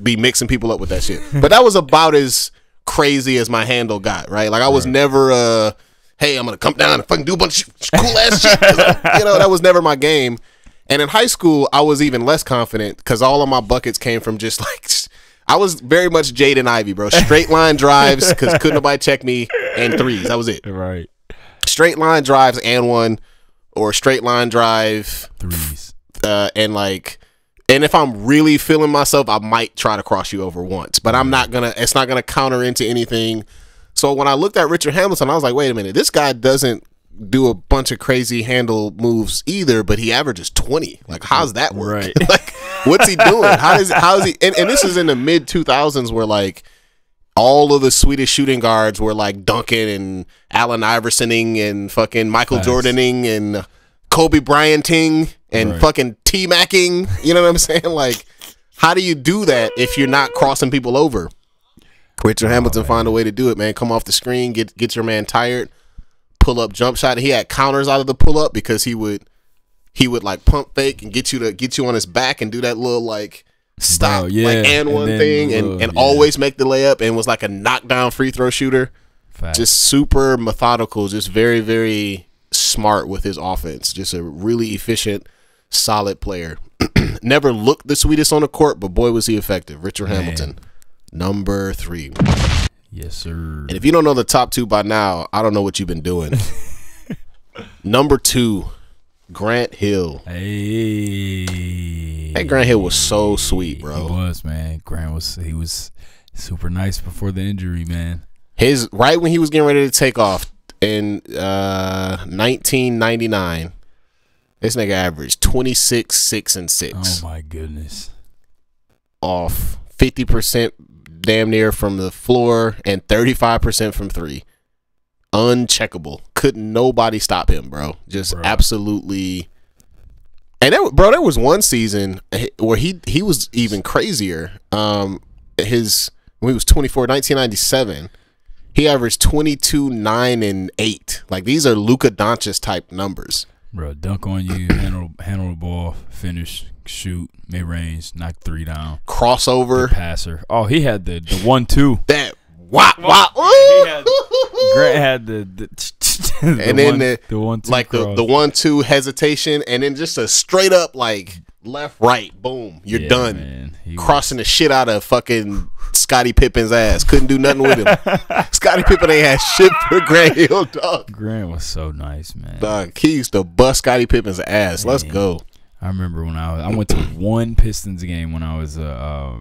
[SPEAKER 3] be mixing people up with that shit. But that was about as crazy as my handle got, right? I was never hey, I'm gonna come down and fucking do a bunch of cool ass shit. That was never my game. And in high school, I was even less confident because all of my buckets came from just I was very much Jaden Ivey, bro. Straight line drives because couldn't nobody check me, and threes. That was it.
[SPEAKER 4] Right.
[SPEAKER 3] Straight line drives and one, or straight line drive
[SPEAKER 4] threes.
[SPEAKER 3] And if I'm really feeling myself, I might try to cross you over once, but it's not gonna counter into anything. So when I looked at Richard Hamilton, I was like, wait a minute, this guy doesn't do a bunch of crazy handle moves either, but he averages 20. How's that work?
[SPEAKER 4] Right.
[SPEAKER 3] What's he doing? How is he? And this is in the mid 2000s where all of the Swedish shooting guards were dunking and Allen Iversoning and fucking Michael Jordaning and Kobe Bryanting and fucking T-Macking. You know what I'm saying? How do you do that if you're not crossing people over? Richard Hamilton find a way to do it, man. Come off the screen, get your man tired, pull up jump shot. He had counters out of the pull up because he would pump fake and get you on his back and do that little stop and one thing and always make the layup, and was a knockdown free throw shooter.
[SPEAKER 4] Fact.
[SPEAKER 3] Just super methodical, just very, very smart with his offense. Just a really efficient, solid player. Never looked the sweetest on the court, but boy was he effective. Richard Hamilton, number 3.
[SPEAKER 4] Yes, sir.
[SPEAKER 3] And if you don't know the top 2 by now, I don't know what you've been doing. Number 2, Grant Hill.
[SPEAKER 4] Hey,
[SPEAKER 3] Grant Hill was so sweet, bro.
[SPEAKER 4] He was, man. He was super nice before the injury, man.
[SPEAKER 3] Right when he was getting ready to take off in 1999, this nigga averaged 26, 6, and 6.
[SPEAKER 4] Oh my goodness.
[SPEAKER 3] Off 50% damn near from the floor and 35% from 3. Uncheckable. Couldn't nobody stop him, bro. Just absolutely. And there was one season where he was even crazier. When he was 24, 1997, he averaged 22, 9, and 8. These are Luka Doncic type numbers.
[SPEAKER 4] Bro, dunk on you, handle the ball, finish, shoot, mid range, knock 3 down,
[SPEAKER 3] crossover,
[SPEAKER 4] passer. Oh, he had the 1-2.
[SPEAKER 3] That wow.
[SPEAKER 4] Grant had the
[SPEAKER 3] and then the
[SPEAKER 4] 1-2
[SPEAKER 3] the 1-2 hesitation, and then just a straight up left right boom, you're done.
[SPEAKER 4] Man.
[SPEAKER 3] Crossing the shit out of fucking Scottie Pippen's ass. Couldn't do nothing with him. Scottie Pippen ain't had shit for Grant Hill, dog.
[SPEAKER 4] Grant was so nice, man.
[SPEAKER 3] Dog, he used to bust Scottie Pippen's ass. Man. Let's go.
[SPEAKER 4] I remember when I went to one Pistons game when I was a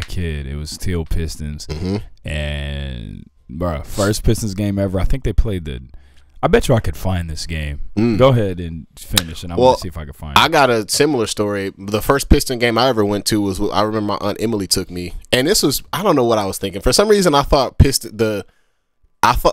[SPEAKER 4] kid. It was Teal Pistons, and bro, first Pistons game ever. I think they played I bet you I could find this game. Go ahead and finish, and I want to see if I can find it. I
[SPEAKER 3] got a similar story. The first Piston game I ever went to was, I remember my Aunt Emily took me, and this was, I don't know what I was thinking. For some reason, I thought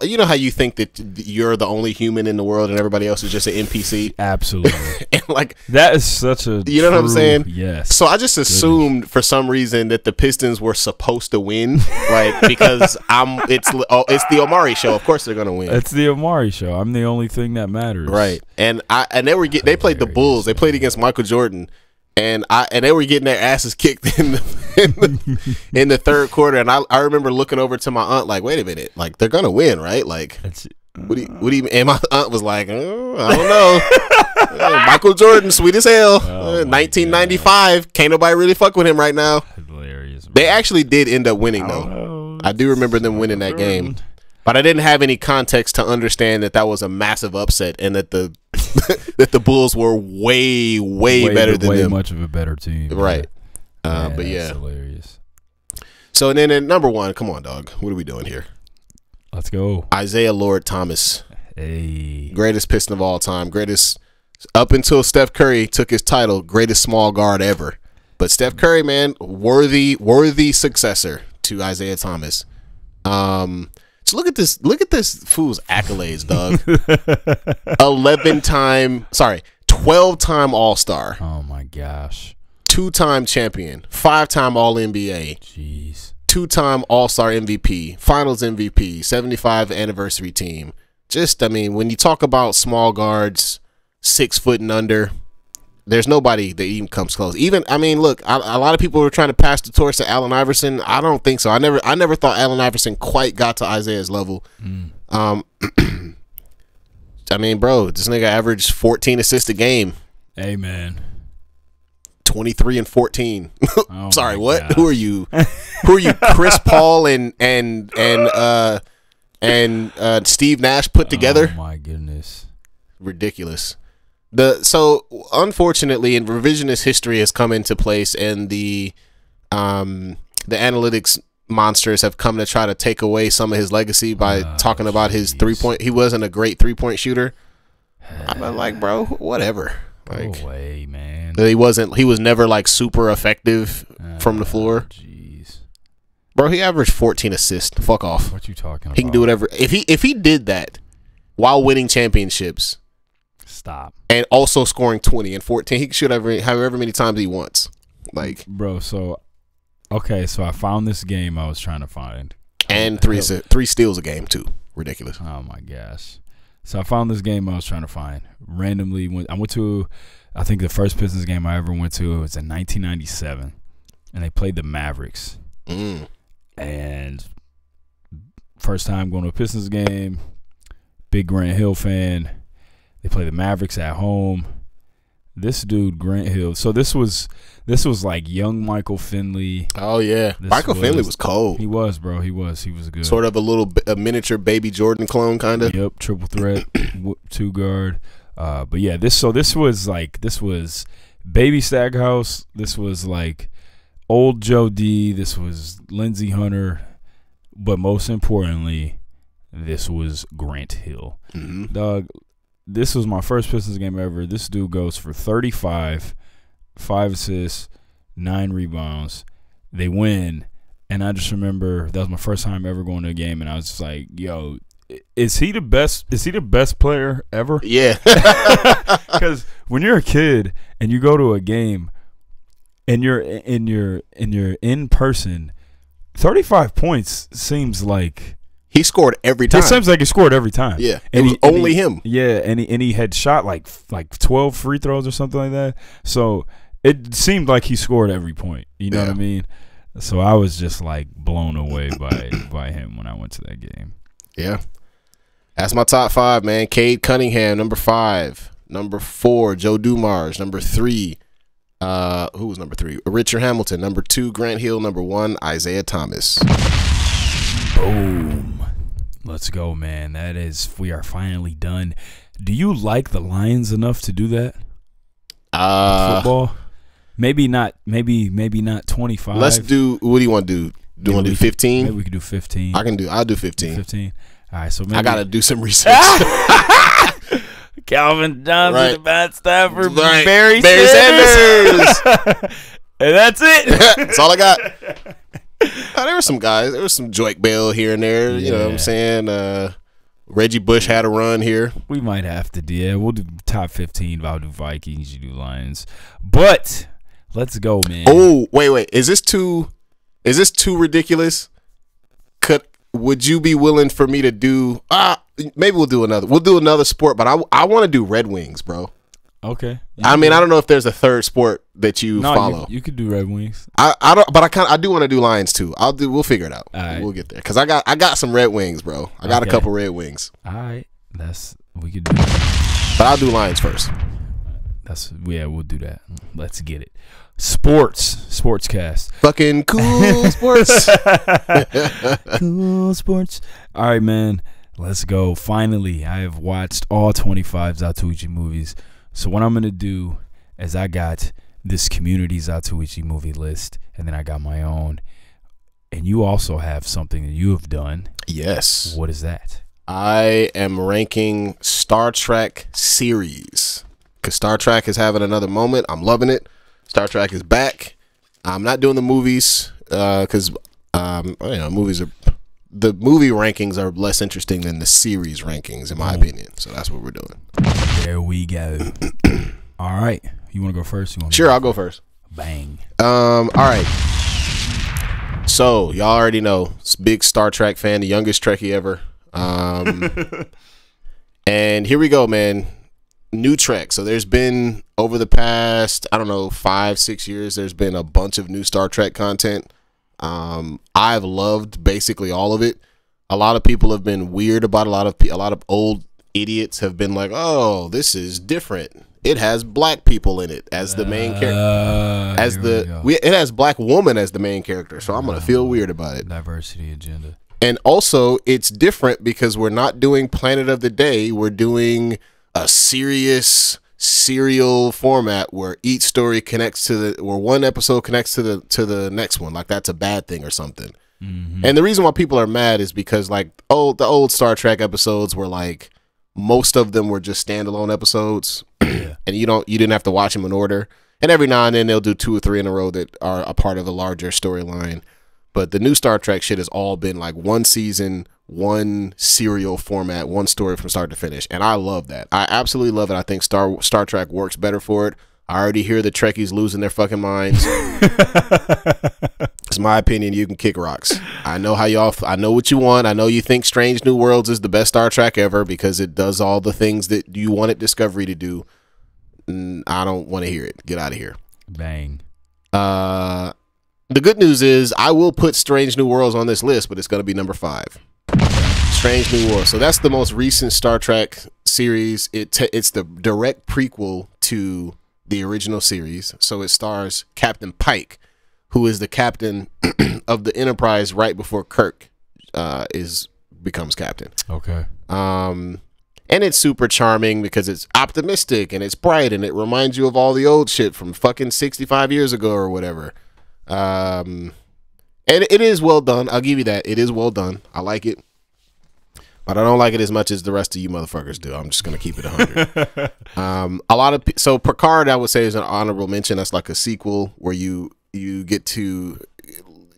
[SPEAKER 3] you know how you think that you're the only human in the world and everybody else is just an NPC?
[SPEAKER 4] Absolutely.
[SPEAKER 3] And
[SPEAKER 4] that is such a
[SPEAKER 3] you know what I'm saying?
[SPEAKER 4] Yes.
[SPEAKER 3] So I just assumed for some reason that the Pistons were supposed to win, because it's the Omari show. Of course they're gonna win.
[SPEAKER 4] It's the Omari show. I'm the only thing that matters.
[SPEAKER 3] Right. And they played the Bulls. They played against Michael Jordan. And they were getting their asses kicked in the third quarter, and I remember looking over to my aunt wait a minute, they're gonna win, right? What do you? And my aunt was like, oh, I don't know. Michael Jordan, sweet as hell. 1995, God. Can't nobody really fuck with him right now.
[SPEAKER 4] Hilarious. Man.
[SPEAKER 3] They actually did end up winning though. I do remember them winning that game. But I didn't have any context to understand that was a massive upset and that the that the Bulls were way better than them.
[SPEAKER 4] Way much of a better team.
[SPEAKER 3] Right.
[SPEAKER 4] Man,
[SPEAKER 3] but yeah.
[SPEAKER 4] That's hilarious.
[SPEAKER 3] So then at number 1, come on, dog. What are we doing here?
[SPEAKER 4] Let's go.
[SPEAKER 3] Isaiah Lord Thomas.
[SPEAKER 4] Hey.
[SPEAKER 3] Greatest Piston of all time. Greatest, up until Steph Curry took his title, greatest small guard ever. But Steph Curry, man, worthy successor to Isaiah Thomas. So look at this fool's accolades, dog. 12-time All-Star.
[SPEAKER 4] Oh my gosh.
[SPEAKER 3] 2-time champion, 5-time All-NBA.
[SPEAKER 4] Jeez.
[SPEAKER 3] 2-time All-Star MVP, Finals MVP, 75th anniversary team. Just, I mean, when you talk about small guards, 6 foot and under, there's nobody that even comes close. Even, I mean, look, a lot of people were trying to pass the torch to Allen Iverson. I don't think so. I never thought Allen Iverson quite got to Isaiah's level. I mean, bro, this nigga averaged 14 assists a game.
[SPEAKER 4] Hey, man.
[SPEAKER 3] 23 and 14.
[SPEAKER 4] Oh
[SPEAKER 3] Sorry, what?
[SPEAKER 4] gosh.
[SPEAKER 3] Who are you? Who are you? Chris Paul and Steve Nash put together?
[SPEAKER 4] Oh my goodness.
[SPEAKER 3] Ridiculous. So unfortunately, in revisionist history has come into place, and the analytics monsters have come to try to take away some of his legacy by talking about his 3-point. He wasn't a great 3-point shooter. I'm like, bro, whatever. Like,
[SPEAKER 4] go away, man.
[SPEAKER 3] he was never like super effective from the floor.
[SPEAKER 4] Jeez.
[SPEAKER 3] Bro, he averaged 14 assists. Fuck off.
[SPEAKER 4] What you talking about?
[SPEAKER 3] He can do whatever. If he did that while winning championships,
[SPEAKER 4] stop.
[SPEAKER 3] And also scoring 20 and 14, he can shoot however many times he wants. Like,
[SPEAKER 4] bro, so I found this game I was trying to find.
[SPEAKER 3] And 3 steals a game too. Ridiculous.
[SPEAKER 4] Oh my gosh. So I found this game I was trying to find. Randomly I went to, I think the first Pistons game I ever went to, it was in 1997, and they played the Mavericks. And first time going to a Pistons game, big Grant Hill fan. They play the Mavericks at home. This dude, Grant Hill. So this was like young Michael Finley.
[SPEAKER 3] Oh yeah, Michael Finley was cold.
[SPEAKER 4] He was, bro. He was good.
[SPEAKER 3] Sort of a miniature baby Jordan clone, kind of.
[SPEAKER 4] Yep, triple threat, 2 guard. But yeah, this was Baby Stackhouse. This was like old Joe D. This was Lindsey Hunter. But most importantly, this was Grant Hill. Dog. This was my first Pistons game ever. This dude goes for 35, 5 assists, 9 rebounds. They win, and I just remember that was my first time ever going to a game, and I was just like, "Yo, is he the best? Is he the best player ever?"
[SPEAKER 3] Yeah.
[SPEAKER 4] Because when you're a kid and you go to a game, and you're in person, 35 points seems like.
[SPEAKER 3] He scored every time.
[SPEAKER 4] It seems like he scored every time.
[SPEAKER 3] Yeah, and it was only him.
[SPEAKER 4] Yeah, and he had shot like 12 free throws or something like that. So it seemed like he scored every point. You know what I mean? So I was just like blown away by him when I went to that game.
[SPEAKER 3] Yeah, that's my top 5, man. Cade Cunningham, number 5. Number 4, Joe Dumars. Number 3, who was number 3? Richard Hamilton. Number 2, Grant Hill. Number 1, Isaiah Thomas.
[SPEAKER 4] Boom. Let's go, man. We are finally done. Do you like the Lions enough to do that? Football? Maybe not 25.
[SPEAKER 3] Let's do, what do you want to do? Do you want to do 15?
[SPEAKER 4] Maybe we could do 15.
[SPEAKER 3] I'll do 15.
[SPEAKER 4] 15. All right, so maybe
[SPEAKER 3] I got to do some research.
[SPEAKER 4] Calvin Johnson,
[SPEAKER 3] Right.
[SPEAKER 4] Matt Stafford,
[SPEAKER 3] Right.
[SPEAKER 4] Barry
[SPEAKER 3] Sanders.
[SPEAKER 4] And that's it.
[SPEAKER 3] That's all I got. There were some guys. There was some Joik Bell here and there. You know what I'm saying? Reggie Bush had a run here.
[SPEAKER 4] We might have to do. Yeah, we'll do top 15. I'll do Vikings. You do Lions. But let's go, man.
[SPEAKER 3] Oh, wait. Is this too ridiculous? Would you be willing for me to do? Maybe we'll do another. We'll do another sport, but I want to do Red Wings, bro.
[SPEAKER 4] Okay.
[SPEAKER 3] I mean, I don't know if there's a third sport that you follow.
[SPEAKER 4] You could do Red Wings.
[SPEAKER 3] I don't, but I do want to do Lions too. We'll figure it out.
[SPEAKER 4] All right.
[SPEAKER 3] We'll get there because I got some Red Wings, bro. I got a couple Red Wings.
[SPEAKER 4] All right, we could do that.
[SPEAKER 3] But I'll do Lions first.
[SPEAKER 4] We'll do that. Let's get it. SwordCast.
[SPEAKER 3] Fucking cool sports.
[SPEAKER 4] Cool sports. All right, man. Let's go. Finally, I have watched all 25 Zatuichi movies. So what I'm going to do is I got this community Zatuichi movie list, and then I got my own. And you also have something that you have done.
[SPEAKER 3] Yes.
[SPEAKER 4] What is that?
[SPEAKER 3] I am ranking Star Trek series because Star Trek is having another moment. I'm loving it. Star Trek is back. I'm not doing the movies because movies are. The movie rankings are less interesting than the series rankings, in my opinion. So that's what we're doing.
[SPEAKER 4] There we go. All right. You want to go first?
[SPEAKER 3] Sure, I'll go first.
[SPEAKER 4] Bang.
[SPEAKER 3] All right. So y'all already know, big Star Trek fan, the youngest Trekkie ever. And here we go, man. New Trek. So there's been, over the past, I don't know, 5-6 years, there's been a bunch of new Star Trek content. I've loved basically all of it. A lot of people have been weird about a lot of old idiots have been like, oh, this is different. It has black people in it as the main character. It has black woman as the main character, so I'm gonna feel weird about it.
[SPEAKER 4] Diversity agenda.
[SPEAKER 3] And also, it's different because we're not doing Planet of the Day. We're doing a serious serial format where each story connects to where one episode connects to the next one. Like that's a bad thing or something. Mm-hmm. And the reason why people are mad is because like the old Star Trek episodes were like, most of them were just standalone episodes. Yeah. And you didn't have to watch them in order. And every now and then they'll do 2 or 3 in a row that are a part of a larger storyline. But the new Star Trek shit has all been like one season, one serial format, one story from start to finish. And I love that. I absolutely love it. I think Star Trek works better for it. I already hear the Trekkies losing their fucking minds. It's my opinion. You can kick rocks. I know I know what you want. I know you think Strange New Worlds is the best Star Trek ever because it does all the things that you wanted Discovery to do. I don't want to hear it. Get out of here.
[SPEAKER 4] Bang.
[SPEAKER 3] The good news is I will put Strange New Worlds on this list, but it's going to be number 5. Strange New Worlds. So that's the most recent Star Trek series. It's the direct prequel to the original series. So it stars Captain Pike, who is the captain of the Enterprise right before Kirk becomes captain.
[SPEAKER 4] Okay.
[SPEAKER 3] And it's super charming because it's optimistic and it's bright and it reminds you of all the old shit from fucking 65 years ago or whatever. And it is well done. I'll give you that. It is well done. I like it. But I don't like it as much as the rest of you motherfuckers do. I'm just going to keep it 100. So Picard, I would say, is an honorable mention. That's like a sequel where you get to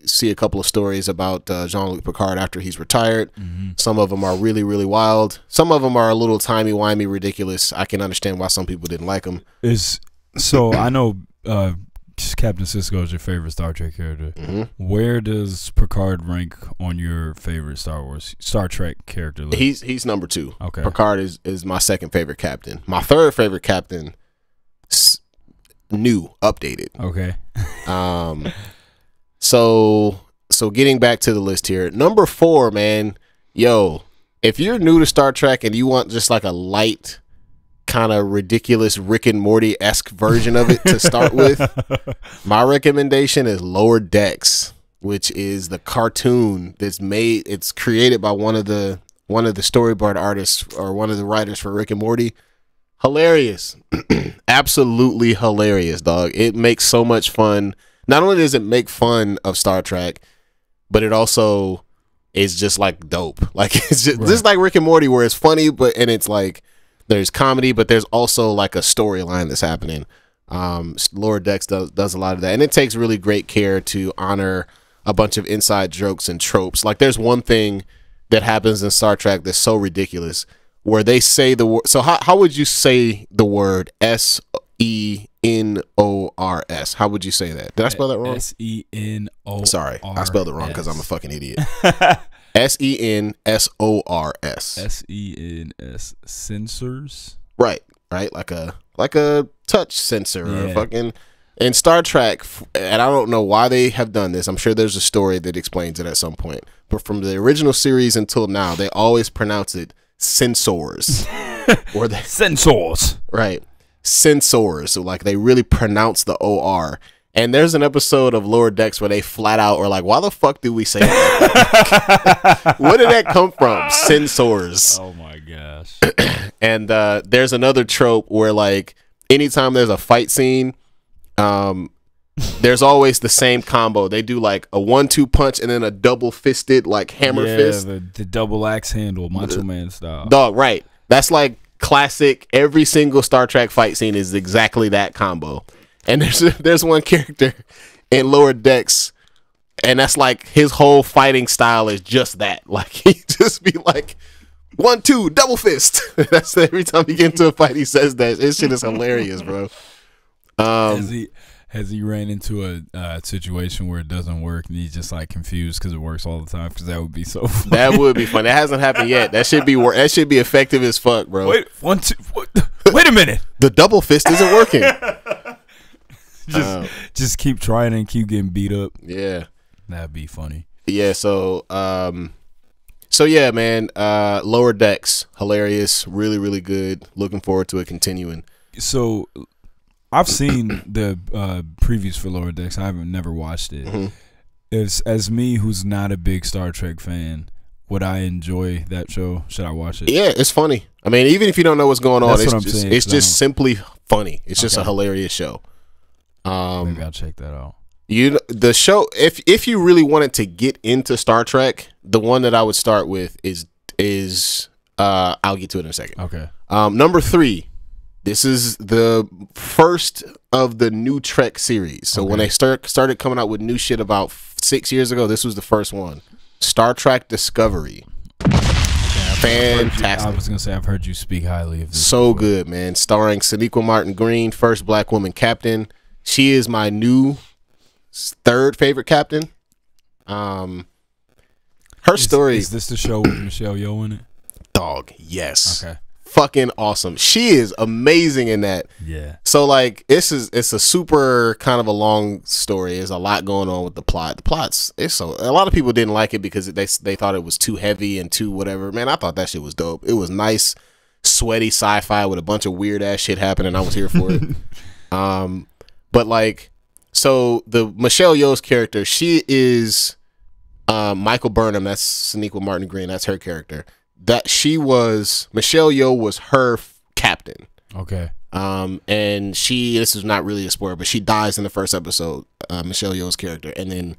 [SPEAKER 3] see a couple of stories about Jean-Luc Picard after he's retired. Mm-hmm. Some of them are really, really wild. Some of them are a little timey-wimey ridiculous. I can understand why some people didn't like them.
[SPEAKER 4] So I know Captain Sisko is your favorite Star Trek character. Mm-hmm. Where does Picard rank on your favorite Star Trek character list? He's
[SPEAKER 3] number 2.
[SPEAKER 4] Okay.
[SPEAKER 3] Picard is my second favorite captain. My third favorite captain, new, updated.
[SPEAKER 4] Okay.
[SPEAKER 3] So getting back to the list here, number 4, man. Yo, if you're new to Star Trek and you want just like a light, kind of ridiculous Rick and Morty-esque version of it to start with, my recommendation is Lower Decks, which is the cartoon that's made. It's created by one of the storyboard artists or one of the writers for Rick and Morty. Hilarious. Absolutely hilarious, dog. It makes so much fun. Not only does it make fun of Star Trek, but it also is just like dope. Like it's just like Rick and Morty, where it's funny, and it's like there's comedy, but there's also like a storyline that's happening. Lower Decks does a lot of that, and it takes really great care to honor a bunch of inside jokes and tropes. Like there's one thing that happens in Star Trek that's so ridiculous, where they say the word. So how would you say the word SENORS? How would you say that? Did I spell that wrong?
[SPEAKER 4] SENORS.
[SPEAKER 3] Sorry, I spelled it wrong because I'm a fucking idiot. SENSORS.
[SPEAKER 4] SENS sensors.
[SPEAKER 3] Right. Like a touch sensor or fucking. In Star Trek, and I don't know why they have done this. I'm sure there's a story that explains it at some point. But from the original series until now, they always pronounce it sensors. Or they
[SPEAKER 4] sensors.
[SPEAKER 3] Right. Sensors. So like they really pronounce the OR. And there's an episode of Lower Decks where they flat out are like, why the fuck do we say that? Where did that come from? Sensors.
[SPEAKER 4] Oh my gosh.
[SPEAKER 3] And there's another trope where like anytime there's a fight scene, there's always the same combo. They do like a 1-2 punch and then a double fisted like hammer fist.
[SPEAKER 4] The double axe handle, Macho Man style.
[SPEAKER 3] Dog, right. That's like classic. Every single Star Trek fight scene is exactly that combo. And there's one character in Lower Decks, and that's like his whole fighting style is just that. Like he just be like 1, 2, double fist. That's every time he get into a fight, he says that. This shit is hilarious, bro.
[SPEAKER 4] Has he ran into a situation where it doesn't work and he's just like confused because it works all the time? Because that would be so funny.
[SPEAKER 3] That would be fun. That hasn't happened yet. That should be effective as fuck, bro.
[SPEAKER 4] Wait, 1, 2. Wait a minute.
[SPEAKER 3] The double fist isn't working.
[SPEAKER 4] Just keep trying and keep getting beat up.
[SPEAKER 3] Yeah,
[SPEAKER 4] that'd be funny.
[SPEAKER 3] Yeah. So yeah, man. Lower Decks, hilarious, really, really good. Looking forward to it continuing.
[SPEAKER 4] So, I've seen the previews for Lower Decks. I haven't never watched it. Mm-hmm. As me, who's not a big Star Trek fan, would I enjoy that show? Should I watch it?
[SPEAKER 3] Yeah, it's funny. I mean, even if you don't know what's going on, it's just simply funny. It's just a hilarious show.
[SPEAKER 4] Maybe I'll check that out.
[SPEAKER 3] The show, if you really wanted to get into Star Trek, the one that I would start with is I'll get to it in a second.
[SPEAKER 4] Okay.
[SPEAKER 3] Number 3. This is the first of the new Trek series. So when they started coming out with new shit about 6 years ago, this was the first one. Star Trek Discovery. Fantastic.
[SPEAKER 4] I was gonna say I've heard you speak highly of this.
[SPEAKER 3] So good, man. Starring Sonequa Martin Green, first black woman captain. She is my new 3rd favorite captain. Her story.
[SPEAKER 4] Is this the show with Michelle Yeoh in it?
[SPEAKER 3] Dog, yes.
[SPEAKER 4] Okay.
[SPEAKER 3] Fucking awesome. She is amazing in that.
[SPEAKER 4] Yeah.
[SPEAKER 3] So like it's a super kind of a long story. There's a lot going on with the plot. The plot's a lot of people didn't like it because they thought it was too heavy and too whatever. Man, I thought that shit was dope. It was nice, sweaty sci-fi with a bunch of weird ass shit happening. I was here for it. But like, so the Michelle Yeoh's character, she is Michael Burnham. That's Sonequa Martin Green. That's her character. Michelle Yeoh was her captain.
[SPEAKER 4] Okay.
[SPEAKER 3] And this is not really a spoiler, but she dies in the first episode, Michelle Yeoh's character. And then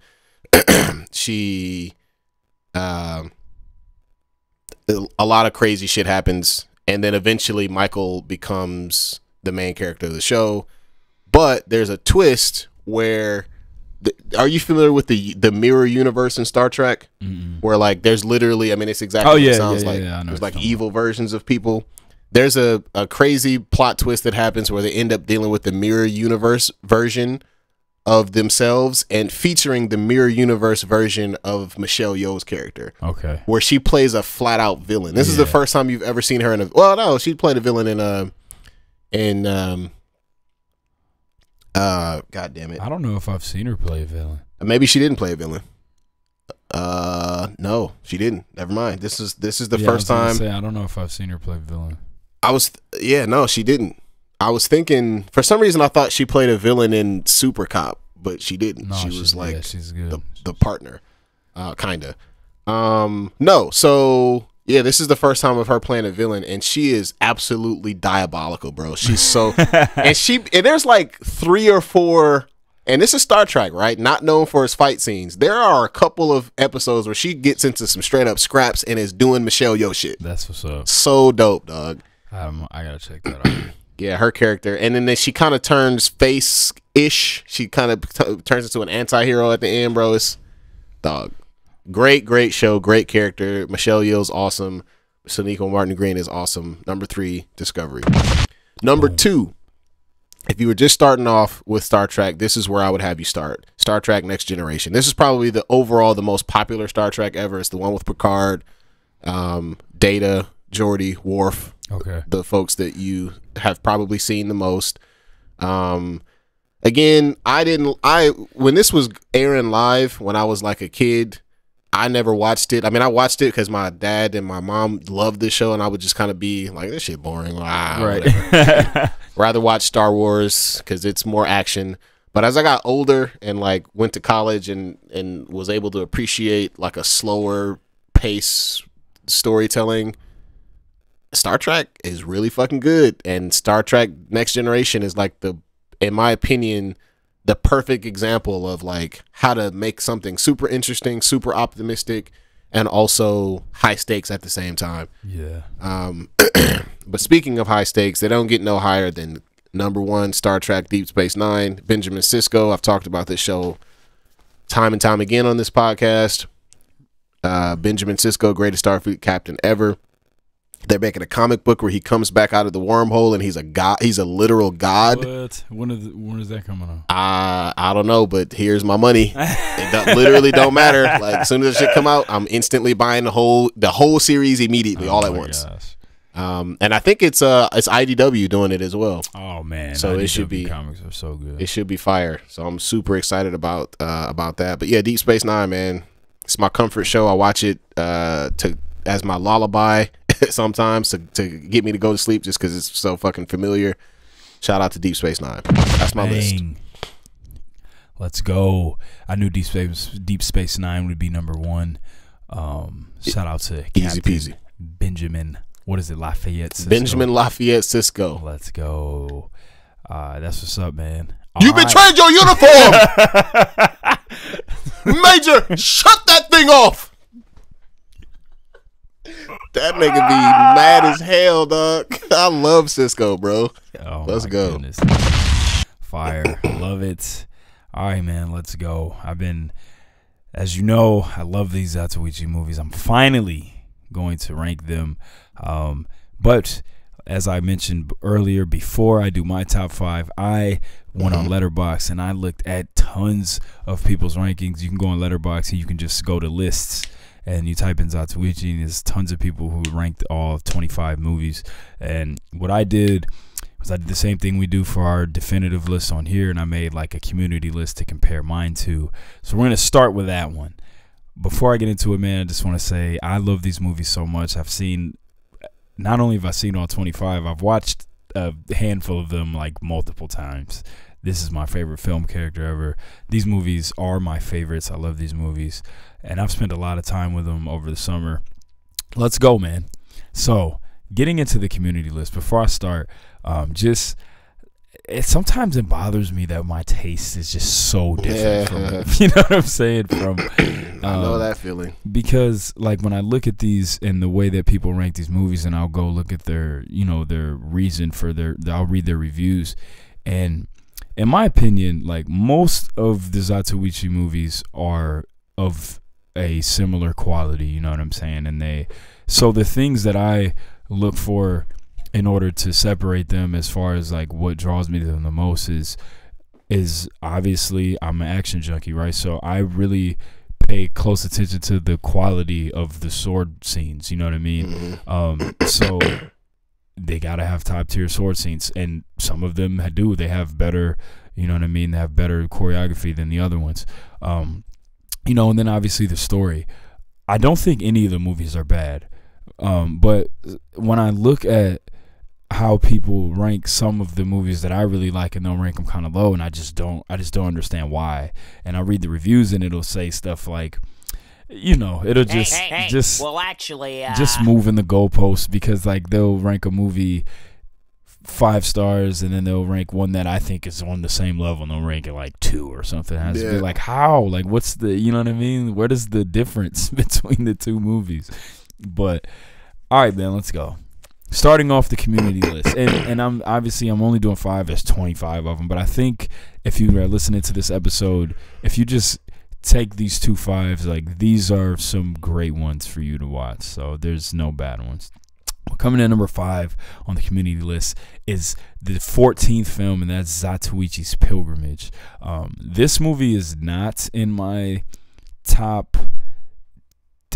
[SPEAKER 3] a lot of crazy shit happens. And then eventually Michael becomes the main character of the show. But there's a twist where are you familiar with the mirror universe in Star Trek?
[SPEAKER 4] Mm-mm.
[SPEAKER 3] Where like there's literally, I mean, it's exactly what it sounds like.
[SPEAKER 4] Yeah,
[SPEAKER 3] there's like evil versions of people. There's a crazy plot twist that happens where they end up dealing with the mirror universe version of themselves and featuring the mirror universe version of Michelle Yeoh's character.
[SPEAKER 4] Okay.
[SPEAKER 3] Where she plays a flat out villain. This is the first time you've ever seen her she played a villain in God damn it.
[SPEAKER 4] I don't know if I've seen her play a villain.
[SPEAKER 3] Maybe she didn't play a villain. No, she didn't. Never mind. This is the first time.
[SPEAKER 4] I don't know if I've seen her play a villain.
[SPEAKER 3] No, she didn't. I was thinking for some reason I thought she played a villain in Super Cop, but she didn't.
[SPEAKER 4] No,
[SPEAKER 3] she was like
[SPEAKER 4] she's good.
[SPEAKER 3] The partner, kinda. No, so yeah, this is the first time of her playing a villain, and she is absolutely diabolical, bro. She's so and there's like 3 or 4, and this is Star Trek, right? Not known for its fight scenes. There are a couple of episodes where she gets into some straight up scraps and is doing Michelle Yeoh shit.
[SPEAKER 4] That's what's up.
[SPEAKER 3] So dope, dog.
[SPEAKER 4] I gotta check that out.
[SPEAKER 3] Yeah, her character, and then she kind of turns face-ish. She kind of turns into an anti-hero at the end, bro. It's dog. Great show, great character. Michelle Yeoh's awesome. Sonequa Martin Green is awesome. Number 3, Discovery. Number 2, if you were just starting off with Star Trek, this is where I would have you start. Star Trek Next Generation. This is probably the most popular Star Trek ever. It's the one with Picard, Data, Geordi, Worf.
[SPEAKER 4] Okay.
[SPEAKER 3] The folks that you have probably seen the most. Again, when this was airing live when I was like a kid, I never watched it. I mean, I watched it because my dad and my mom loved this show, and I would just kind of be like, this shit boring. Right. Rather watch Star Wars because it's more action. But as I got older and like went to college and was able to appreciate like a slower pace storytelling, Star Trek is really fucking good. And Star Trek Next Generation is like in my opinion, the perfect example of like how to make something super interesting, super optimistic, and also high stakes at the same time.
[SPEAKER 4] Yeah.
[SPEAKER 3] But speaking of high stakes, they don't get no higher than number 1, Star Trek Deep Space Nine. Benjamin Sisko. I've talked about this show time and time again on this podcast. Benjamin Sisko, greatest Starfleet captain ever. They're making a comic book where he comes back out of the wormhole and he's a god. He's a literal god.
[SPEAKER 4] What? When is that coming on?
[SPEAKER 3] I don't know, but here's my money. It literally don't matter. Like as soon as the shit come out, I'm instantly buying the whole series immediately, all at once.
[SPEAKER 4] Gosh.
[SPEAKER 3] And I think it's IDW doing it as well.
[SPEAKER 4] Oh man!
[SPEAKER 3] So
[SPEAKER 4] IDW
[SPEAKER 3] it should be,
[SPEAKER 4] comics are so good.
[SPEAKER 3] It should be fire. So I'm super excited about that. But yeah, Deep Space Nine, man, it's my comfort show. I watch it as my lullaby sometimes to get me to go to sleep just because it's so fucking familiar. Shout out to Deep Space Nine. That's my list.
[SPEAKER 4] Let's go. I knew Deep Space Nine would be number one. Shout out to
[SPEAKER 3] Easy peasy.
[SPEAKER 4] Benjamin. What is it? Lafayette Cisco.
[SPEAKER 3] Benjamin Lafayette Cisco.
[SPEAKER 4] Let's go. That's what's up, man.
[SPEAKER 3] You betrayed your uniform! Major, shut that thing off! That nigga be mad as hell, dog. I love Cisco, bro.
[SPEAKER 4] Oh,
[SPEAKER 3] let's go.
[SPEAKER 4] Goodness. Fire. Love it. All right, man. Let's go. As you know, I love these Zatuichi movies. I'm finally going to rank them. But as I mentioned earlier, before I do my top 5, I went on Letterboxd and I looked at tons of people's rankings. You can go on Letterboxd and you can just go to lists and you type in Zatuichi and there's tons of people who ranked all 25 movies. And what I did was I did the same thing we do for our definitive list on here, and I made like a community list to compare mine to. So we're going to start with that one. Before I get into it, man, I just want to say I love these movies so much. Not only have I seen all 25, I've watched a handful of them like multiple times. This is my favorite film character ever. These movies are my favorites. I love these movies, and I've spent a lot of time with them over the summer. Let's go, man. So getting into the community list, before I start, sometimes it bothers me that my taste is just so different from, you know what I'm saying? I
[SPEAKER 3] know that feeling. Because
[SPEAKER 4] like when I look at these and the way that people rank these movies, and I'll go look at their reason for I'll read their reviews, and in my opinion, like most of the Zatuichi movies are of a similar quality, you know what I'm saying? And so the things that I look for in order to separate them as far as like what draws me to them the most is obviously I'm an action junkie, right? So I really pay close attention to the quality of the sword scenes, you know what I mean? So they gotta have top tier sword scenes, and some of them do. They have better, you know what I mean? They have better choreography than the other ones. And then obviously the story. I don't think any of the movies are bad. But when I look at how people rank some of the movies that I really like and they'll rank them kind of low, and I just don't understand why. And I read the reviews and it'll say stuff like, it'll just just moving the goalposts, because like they'll rank a movie 5 stars and then they'll rank one that I think is on the same level and they'll rank it like 2 or something. I just be like, how? Like, what's the, you know what I mean? What is the difference between the two movies? But all right, man, let's go. Starting off the community list, and I'm only doing 5. There's 25 of them, but I think if you are listening to this episode, if you just take these 2 5s, like these are some great ones for you to watch. So there's no bad ones. Coming in number 5 on the community list is the 14th film, and that's Zatuichi's Pilgrimage. This movie is not in my top.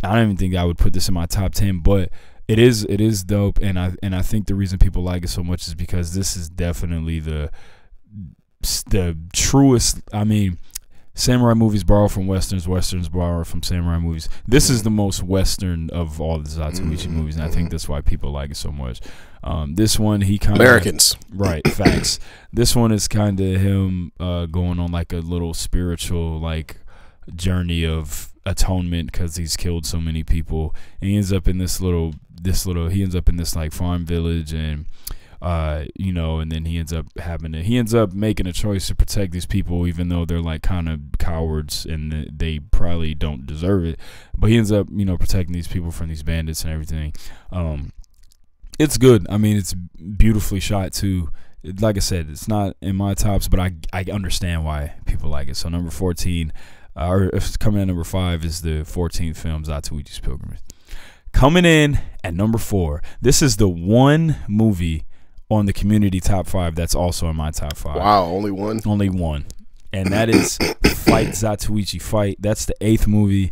[SPEAKER 4] I don't even think I would put this in my top 10, but it is dope, and I think the reason people like it so much is because this is definitely the truest. I mean, samurai movies borrow from westerns borrow from samurai movies. This is the most western of all the Zatuichi movies, and I think that's why people like it so much. This one, he kind of
[SPEAKER 3] Americans,
[SPEAKER 4] right? Facts. This one is kind of him going on like a little spiritual like journey of atonement because he's killed so many people, and he ends up in this like farm village, and and then he ends up making a choice to protect these people, even though they're like kind of cowards and they probably don't deserve it, but he ends up protecting these people from these bandits and everything. It's good. I mean, it's beautifully shot too. Like I said, it's not in my tops, but I understand why people like it. So number 14, or coming at number 5 is the 14th film, Zatuichi's Pilgrimage. Coming in at number 4. This is the one movie on the Community Top 5 that's also in my top 5.
[SPEAKER 3] Wow, only one?
[SPEAKER 4] Only one. And that is Fight Zatuichi Fight. That's the 8th movie.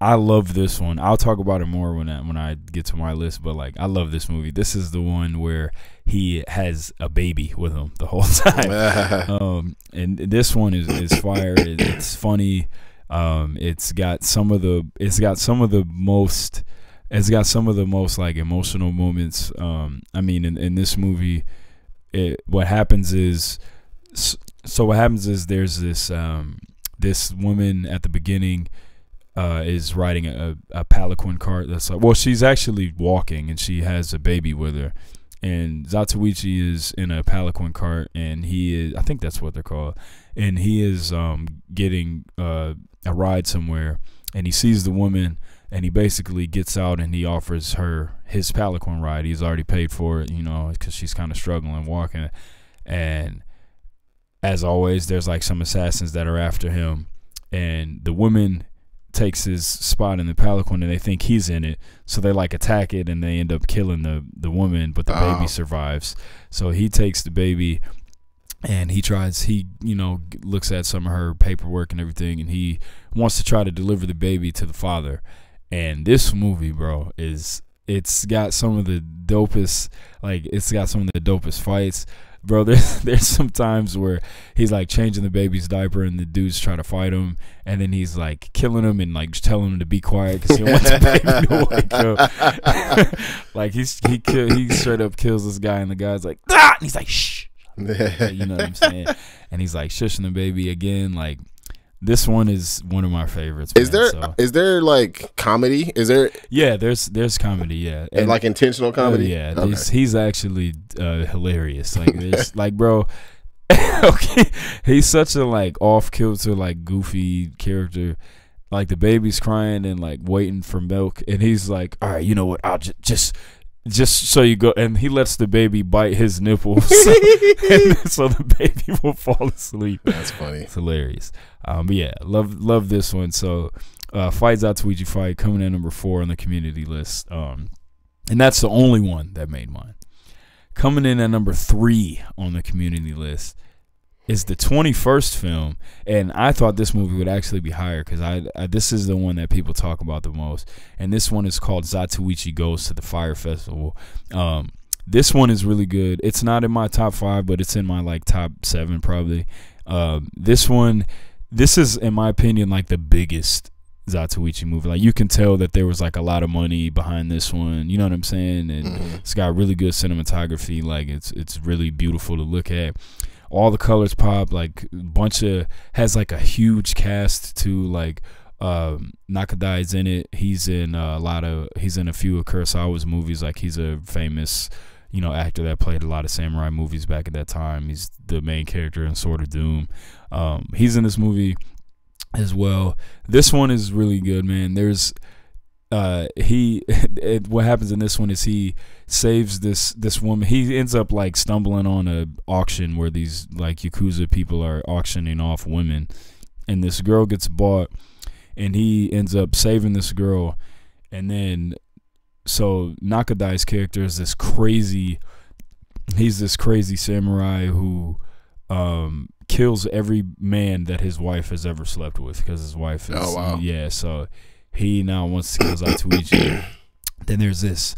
[SPEAKER 4] I love this one. I'll talk about it more when I get to my list, but like I love this movie. This is the one where he has a baby with him the whole time. And this one is fire. It's funny. It's got some of the most like emotional moments. I mean, in this movie, what happens is there's this woman at the beginning is riding a palanquin cart that's like, well, she's actually walking and she has a baby with her, and Zatuichi is in a palanquin cart, and he is, I think that's what they're called, and he is getting a ride somewhere, and he sees the woman, and he basically gets out and he offers her his palanquin ride. He's already paid for it, you know, because she's kind of struggling walking, and as always, there's like some assassins that are after him, and the woman takes his spot in the palanquin and they think he's in it, so they like attack it and they end up killing the woman, but the baby survives. So he takes the baby and he looks at some of her paperwork and everything, and he wants to try to deliver the baby to the father. And this movie, bro, it's got some of the dopest fights. Bro, there's some times where he's like changing the baby's diaper and the dudes try to fight him, and then he's like killing him and like just telling him to be quiet because he wants the baby to wake up. Like he straight up kills this guy, and the guy's like, ah! And he's like, shh. You know what I'm saying? And he's like shushing the baby again. Like, this one is one of my favorites. Man. Is there like comedy? Is there? Yeah, there's comedy. Yeah,
[SPEAKER 3] and like intentional comedy.
[SPEAKER 4] Yeah, okay. He's actually hilarious. Like there's like, bro, okay, he's such a like off kilter, like goofy character. Like the baby's crying and like waiting for milk, and he's like, all right, you know what? I'll just so you go, and he lets the baby bite his nipples, and so the baby will fall asleep.
[SPEAKER 3] That's funny.
[SPEAKER 4] It's hilarious. But yeah, love this one. So, Fight Zatuichi Fight coming in number 4 on the community list, and that's the only one that made mine. Coming in at number 3 on the community list is the 21st film, and I thought this movie would actually be higher because this is the one that people talk about the most, and this one is called Zatuichi Goes to the Fire Festival. This one is really good. It's not in my top 5, but it's in my like top 7 probably. This is, in my opinion, like the biggest Zatuichi movie. Like, you can tell that there was like a lot of money behind this one, you know what I'm saying? And it's got really good cinematography. Like, it's really beautiful to look at. All the colors pop. Like, has like a huge cast too. Like, Nakadai's in it. He's in a few of Kurosawa's movies. Like, he's a famous, you know, actor that played a lot of samurai movies back at that time. He's the main character in Sword of Doom. He's in this movie as well. This one is really good, man. There's what happens in this one is he saves this woman. He ends up like stumbling on a auction where these like Yakuza people are auctioning off women, and this girl gets bought, and he ends up saving this girl. And then so Nakadai's character is this crazy samurai who kills every man that his wife has ever slept with, because his wife is so he now wants to kill Zatuichi. Then there's this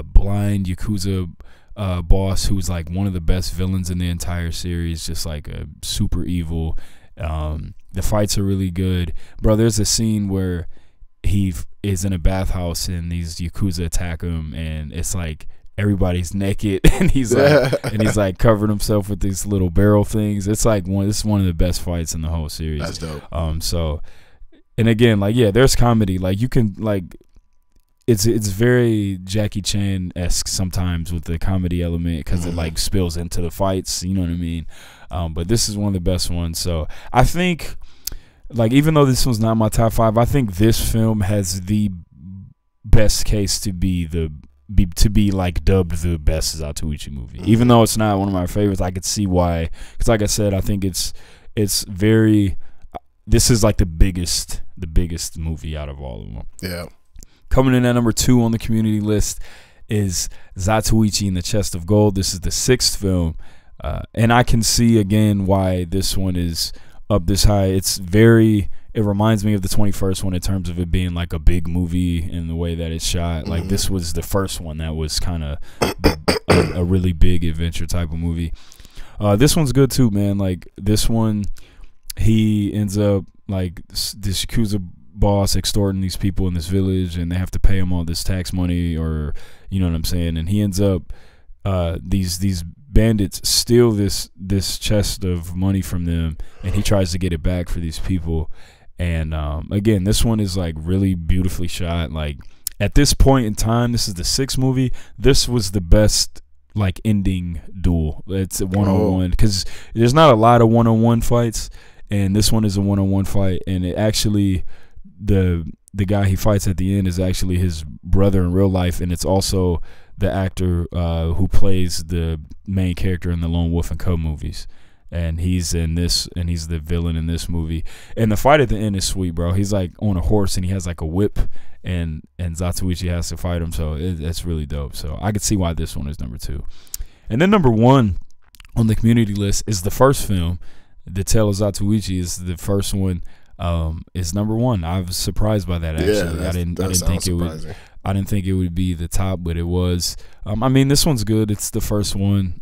[SPEAKER 4] blind Yakuza boss who's like one of the best villains in the entire series, just like a super evil. The fights are really good, bro. There's a scene where he is in a bathhouse and these Yakuza attack him, and it's like everybody's naked, and he's like covering himself with these little barrel things. It's like this is one of the best fights in the whole series.
[SPEAKER 3] That's dope.
[SPEAKER 4] So, and again, like, yeah, there's comedy. Like, you can like, it's very Jackie Chan-esque sometimes with the comedy element, because it like spills into the fights. You know what I mean? But this is one of the best ones. So I think, like, even though this one's not my top 5, I think this film has the best case to be like dubbed the best Zatuichi movie. Even though it's not one of my favorites, I could see why. Because like I said, I think it's very. This is like the biggest movie out of all of them.
[SPEAKER 3] Yeah.
[SPEAKER 4] Coming in at number 2 on the community list is Zatuichi and the Chest of Gold. This is the 6th film, and I can see again why this one is up this high. It reminds me of the 21st one in terms of it being like a big movie in the way that it's shot. Like this was the first one that was kind of a really big adventure type of movie. This one's good too, man. Like this one, he ends up like this Yakuza boss extorting these people in this village, and they have to pay him all this tax money, or you know what I'm saying. And he ends up these bandits steal this chest of money from them, and he tries to get it back for these people. And again, this one is like really beautifully shot. Like at this point in time, this is the 6th movie. This was the best like ending duel. It's a 1-on-1 because there's not a lot of 1-on-1 fights, and this one is a 1-on-1 fight. And it actually, the guy he fights at the end is actually his brother in real life, and it's also the actor who plays the main character in the Lone Wolf and Cub movies. And he's in this, and he's the villain in this movie. And the fight at the end is sweet, bro. He's like on a horse, and he has like a whip, and Zatuichi has to fight him. So it's really dope. So I could see why this one is number 2. And then number 1 on the community list is the first film. The Tale of Zatuichi is the first one. Is number 1. I was surprised by that. Actually,
[SPEAKER 3] Yeah,
[SPEAKER 4] I didn't think it would. I didn't think it would be the top, but it was. I mean, this one's good. It's the first one.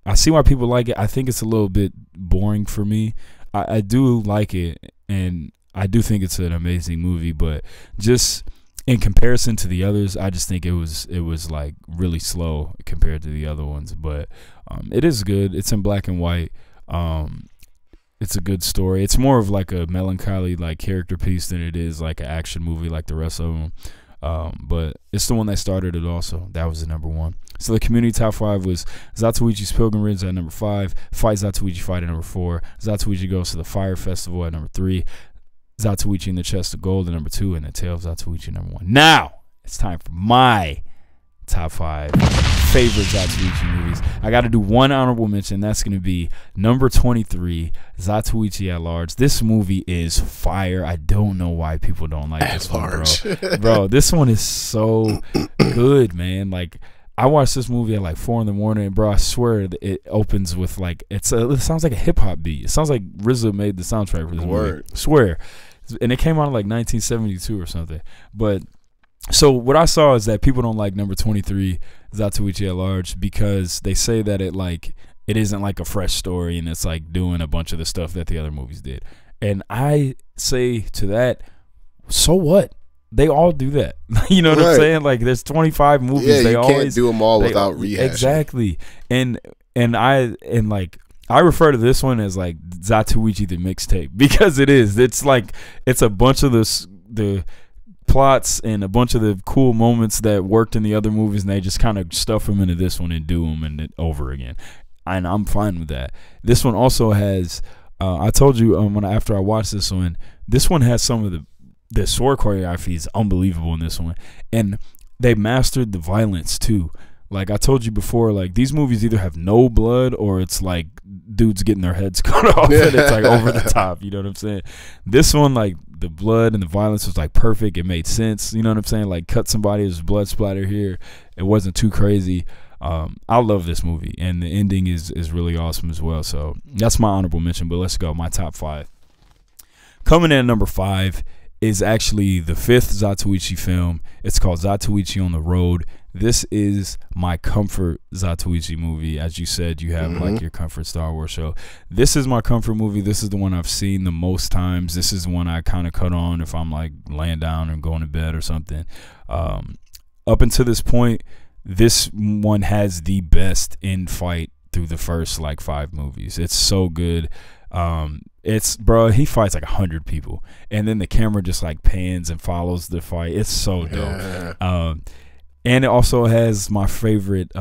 [SPEAKER 4] I see why people like it. I think it's a little bit boring for me. I do like it, and I do think it's an amazing movie, but just in comparison to the others, I just think it was like really slow compared to the other ones. But it is good. It's in black and white. It's a good story. It's more of like a melancholy like character piece than it is like an action movie like the rest of them. But it's the one that started it also. That was the number 1. So the community top 5 was Zatuichi's Pilgrimage at number 5, Fight Zatuichi Fight at number 4, Zatuichi Goes to the Fire Festival at number 3, Zatuichi and the Chest of Gold at number 2, and The Tale of Zatuichi number 1. Now it's time for my top 5 favorite Zatuichi movies. I got to do one honorable mention. That's going to be number 23, Zatuichi at Large. This movie is fire. I don't know why people don't like this one, bro. Bro, this one is so good, man. Like, I watched this movie at like 4 in the morning, and bro, I swear it opens with like it sounds like a hip hop beat. It sounds like RZA made the soundtrack for this movie. I swear. And it came out in like 1972 or something. But so what I saw is that people don't like number 23, Zatuichi at Large, because they say that it isn't like a fresh story, and it's like doing a bunch of the stuff that the other movies did. And I say to that, so what? They all do that. You know what I'm saying? Like there's 25 movies.
[SPEAKER 3] Yeah,
[SPEAKER 4] they
[SPEAKER 3] you can't do them all without rehashing.
[SPEAKER 4] Exactly. And I refer to this one as like Zatuichi the mixtape, because it is. It's like it's a bunch of the plots and a bunch of the cool moments that worked in the other movies, and they just kind of stuff them into this one and do them and it over again. And I'm fine with that. This one also has. I told you after I watched this one has some of the sword choreography is unbelievable in this one, and they mastered the violence too. Like I told you before, like these movies either have no blood or it's like dudes getting their heads cut off and it's like over the top. You know what I'm saying? This one, like the blood and the violence was like perfect. It made sense. You know what I'm saying? Like cut somebody, there's blood splatter here. It wasn't too crazy. I love this movie, and the ending is really awesome as well. So that's my honorable mention. But let's go. My top 5. Coming in at number 5 is actually the 5th Zatoichi film. It's called Zatuichi on the Road. This is my comfort Zatoichi movie. As you said, you have like your comfort Star Wars show. This is my comfort movie. This is the one I've seen the most times. This is the one I kind of cut on if I'm like laying down and going to bed or something. Up until this point, this one has the best end fight through the first like 5 movies. It's so good. It's bro, he fights like 100 people, and then the camera just like pans and follows the fight. It's so dope. And it also has my favorite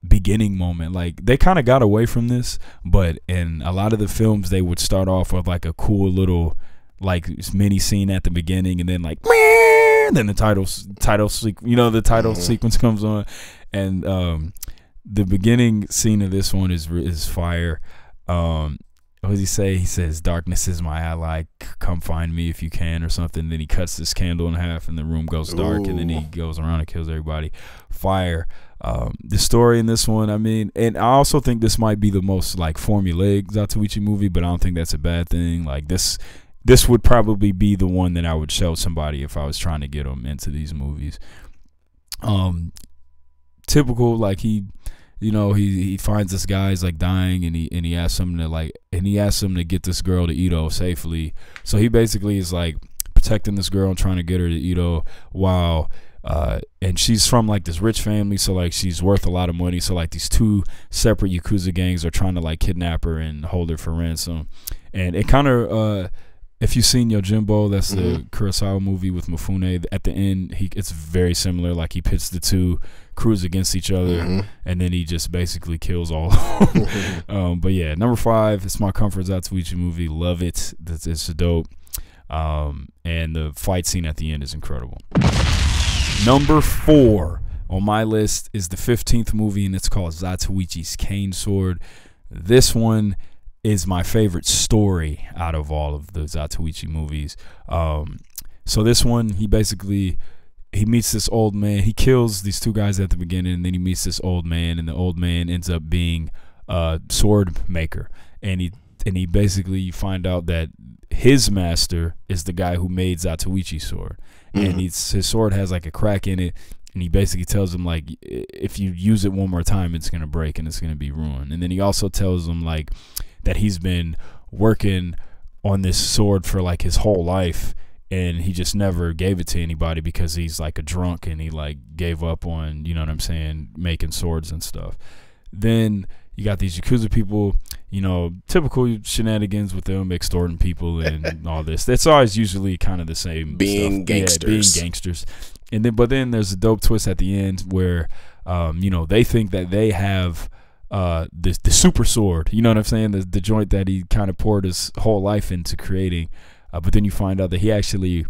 [SPEAKER 4] beginning moment. Like they kind of got away from this, but in a lot of the films they would start off with like a cool little like mini scene at the beginning, and then like then the title sequence comes on, and the beginning scene of this one is fire. what does he say? He says, "Darkness is my ally. Come find me if you can," or something. Then he cuts this candle in half, and the room goes dark. And then he goes around and kills everybody. Fire. The story in this one, I mean, and I also think this might be the most like formulaic Zatuichi movie, but I don't think that's a bad thing. Like this would probably be the one that I would show somebody if I was trying to get them into these movies. Typical, like he finds this guy's like dying, and he asks him to get this girl to Ito safely. So he basically is like protecting this girl and trying to get her to Ito while and she's from like this rich family, so like she's worth a lot of money. So like these two separate Yakuza gangs are trying to like kidnap her and hold her for ransom. And it kind of if you've seen Yojimbo, that's the Kurosawa movie with Mifune, at the end it's very similar. Like he pits the two crews against each other, and then he just basically kills all of them. But yeah, number 5, it's my comfort Zatuichi movie. Love it. It's dope. And the fight scene at the end is incredible. Number 4 on my list is the 15th movie, and it's called Zatuichi's Cane Sword. This one is my favorite story out of all of the Zatuichi movies. So this one, he meets this old man. He kills these two guys at the beginning, and then he meets this old man, and the old man ends up being a sword maker. And he basically, you find out that his master is the guy who made Zatuichi's sword. And his sword has like a crack in it, and he basically tells him like, if you use it one more time, it's gonna break and it's gonna be ruined. And then he also tells him like that he's been working on this sword for like his whole life, and he just never gave it to anybody because he's like a drunk, and he like gave up on, you know what I'm saying, making swords and stuff. Then you got these Yakuza people, you know, typical shenanigans with them extorting people and all this. That's always usually kind of the same
[SPEAKER 3] being
[SPEAKER 4] stuff.
[SPEAKER 3] gangsters.
[SPEAKER 4] Yeah, being gangsters. And then, but then there's a dope twist at the end where, you know, they think that they have the super sword. You know what I'm saying? The joint that he kind of poured his whole life into creating. But then you find out that he actually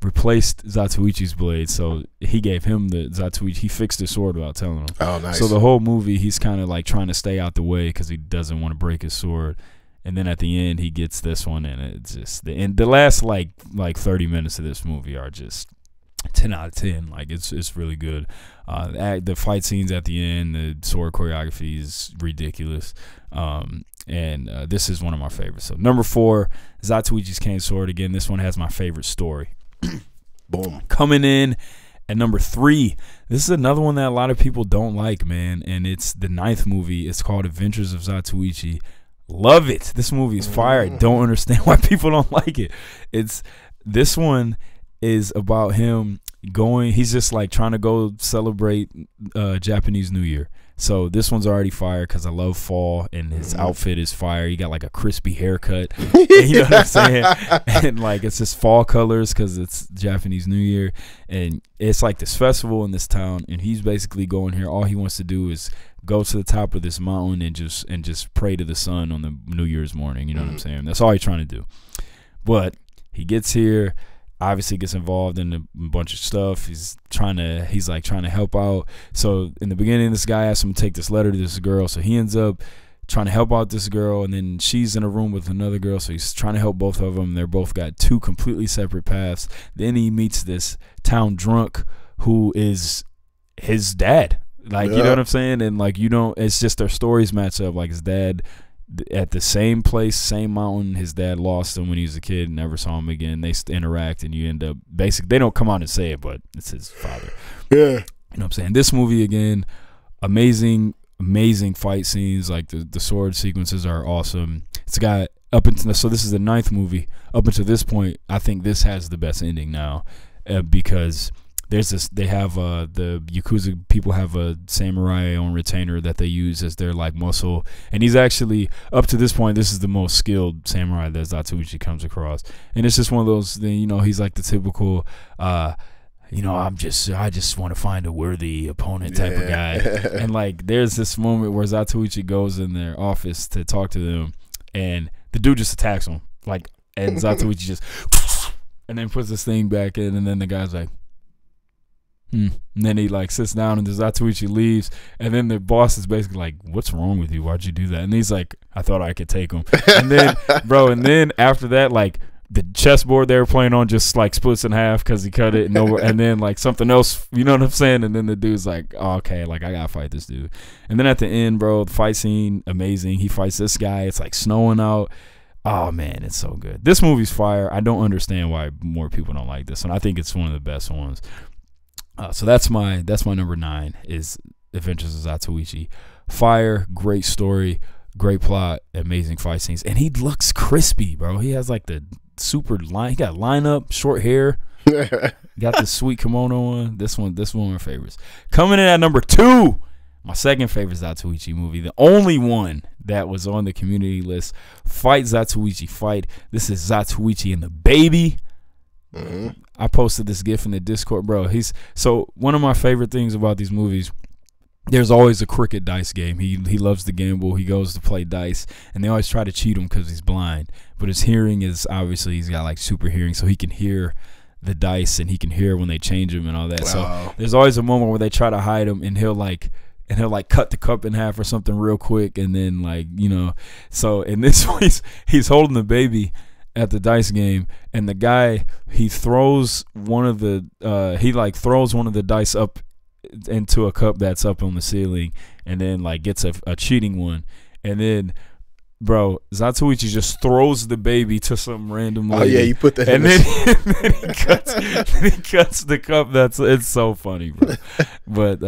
[SPEAKER 4] replaced Zatuichi's blade, so he gave him the Zatuichi. He fixed his sword without telling him.
[SPEAKER 3] Oh, nice.
[SPEAKER 4] So the whole movie, he's kind of like trying to stay out the way because he doesn't want to break his sword. And then at the end, he gets this one, and it's just the last like 30 minutes of this movie are just 10 out of 10. Like it's really good. The fight scenes at the end, the sword choreography is ridiculous. And this is one of my favorites. So number 4, Zatuichi's Cane Sword. Again, this one has my favorite story.
[SPEAKER 3] Boom.
[SPEAKER 4] Coming in at number 3, this is another one that a lot of people don't like, man, and it's the 9th movie. It's called Adventures of Zatuichi. Love it. This movie is fire. I don't understand why people don't like it. This one is about him going, he's just like trying to go celebrate Japanese New Year. So this one's already fire because I love fall, and his outfit is fire. He got like a crispy haircut, you know what I'm saying? And like it's just fall colors because it's Japanese New Year, and it's like this festival in this town, and he's basically going here. All he wants to do is go to the top of this mountain and just pray to the sun on the New Year's morning. You know what I'm saying? That's all he's trying to do. But he gets here, obviously gets involved in a bunch of stuff. He's trying to help out. So in the beginning, this guy asks him to take this letter to this girl. So he ends up trying to help out this girl, and then she's in a room with another girl. So he's trying to help both of them. They're both got 2 completely separate paths. Then he meets this town drunk who is his dad. Like, you know what I'm saying? And like, it's just their stories match up. Like his dad at the same place, same mountain. His dad lost him when he was a kid and never saw him again. They interact, and you end up basically, they don't come out and say it, but it's his father. Yeah. You know what I'm saying? This movie, again, amazing fight scenes. Like the sword sequences are awesome. It's got so this is the 9th movie. Up until this point, I think this has the best ending now, because there's this, they have the Yakuza people have a samurai on retainer that they use as their like muscle, and he's actually, up to this point, this is the most skilled samurai that Zatuichi comes across. And it's just one of those things, you know, he's like the typical you know, I just want to find a worthy opponent type of guy. And like there's this moment where Zatuichi goes in their office to talk to them, and the dude just attacks him, like, and Zatuichi just and then puts this thing back in, and then the guy's like, And then he like sits down and the Zatuichi leaves, and then the boss is basically like, "What's wrong with you? Why'd you do that?" And he's like, "I thought I could take him." And then, bro, and then after that, like the chessboard they were playing on just like splits in half because he cut it, and then like something else, you know what I'm saying? And then the dude's like, oh, "Okay, like I gotta fight this dude." And then at the end, bro, the fight scene amazing. He fights this guy. It's like snowing out. Oh man, it's so good. This movie's fire. I don't understand why more people don't like this, and I think it's one of the best ones. So that's my number 9 is Adventures of Zatuichi. Fire, great story, great plot, amazing fight scenes, and he looks crispy, bro. He has like the super line. He got lineup, short hair, got the sweet kimono on. This one of my favorites. Coming in at number 2, my second favorite Zatuichi movie, the only one that was on the community list. Fight Zatuichi, fight. This is Zatuichi and the baby. I posted this gif in the Discord, bro. So one of my favorite things about these movies, there's always a cricket dice game. He loves to gamble. He goes to play dice, and they always try to cheat him because he's blind. But his hearing is obviously, he's got like super hearing, so he can hear the dice and he can hear when they change them and all that. Wow. So there's always a moment where they try to hide him, and he'll cut the cup in half or something real quick, and then like, you know. So in this one, he's holding the baby at the dice game, and the guy, he throws one of the dice up into a cup that's up on the ceiling, and then like gets a cheating one, and then bro, Zatuichi just throws the baby to some random lady.
[SPEAKER 3] Oh yeah, you put that
[SPEAKER 4] and then he cuts the cup. It's so funny, bro. But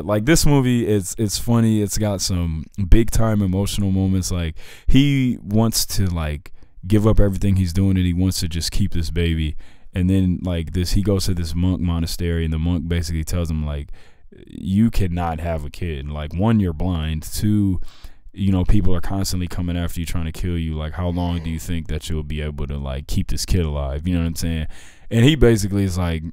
[SPEAKER 4] like this movie it's funny. It's got some big time emotional moments. Like he wants to like give up everything he's doing, and he wants to just keep this baby. And then like this, he goes to this monk monastery, and the monk basically tells him like, you cannot have a kid. Like, 1, you're blind. 2, you know, people are constantly coming after you, trying to kill you. Like, how long do you think that you'll be able to like keep this kid alive? You know what I'm saying? And he basically is like,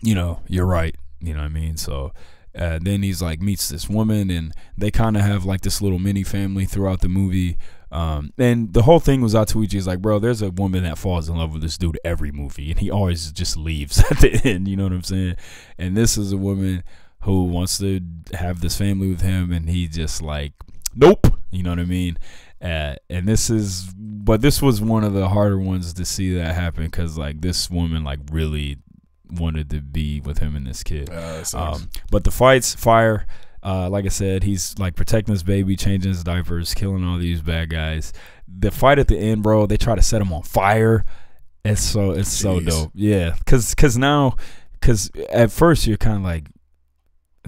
[SPEAKER 4] you know, you're right. You know what I mean? So then he's like meets this woman, and they kind of have like this little mini family throughout the movie. And the whole thing with Zatuichi is like, bro, there's a woman that falls in love with this dude every movie, and he always just leaves at the end. You know what I'm saying? And this is a woman who wants to have this family with him, and he just like, nope. You know what I mean? And this was one of the harder ones to see that happen, because like this woman like really wanted to be with him and this kid. But the fights, fire. Like I said, he's like protecting his baby, changing his diapers, killing all these bad guys. The fight at the end, bro, they try to set him on fire. It's so dope. Yeah, because at first you're kind of like,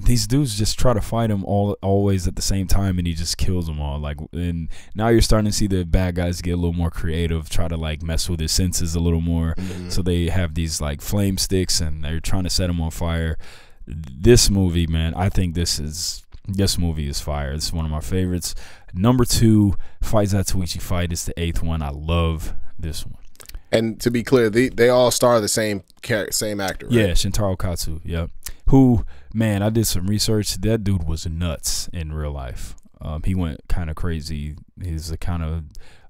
[SPEAKER 4] these dudes just try to fight him always at the same time, and he just kills them all. Like, and now you're starting to see the bad guys get a little more creative, try to like mess with his senses a little more. So they have these like flame sticks, and they're trying to set him on fire. This movie, man, I think this movie is fire. This is one of my favorites. Number 2, Fight Zatuichi Fight, is the 8th one. I love this one.
[SPEAKER 3] And to be clear, they all star the same actor, right?
[SPEAKER 4] Yeah, Shintaro Katsu. Yep. Who, man, I did some research. That dude was nuts in real life. He went kind of crazy. He's kind of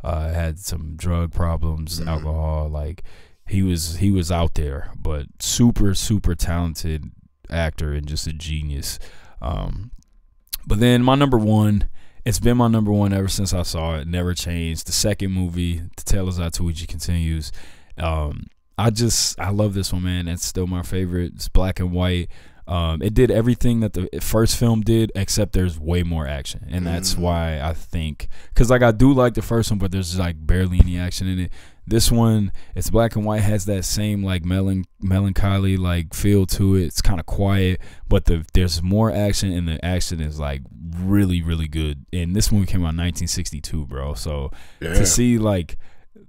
[SPEAKER 4] had some drug problems, alcohol. Like he was out there, but super talented actor and just a genius. But then my number 1, it's been my number 1 ever since I saw it. Never changed. The second movie, The Tale of Zatuichi, continues. I love this one, man. It's still my favorite. It's black and white. It did everything that the first film did, except there's way more action, and that's why I think, because like I do like the first one, but there's like barely any action in it. This one, it's black and white, has that same like melancholy like feel to it. It's kind of quiet, but there's more action, and the action is like really good. And this movie came out in 1962, bro. So to see like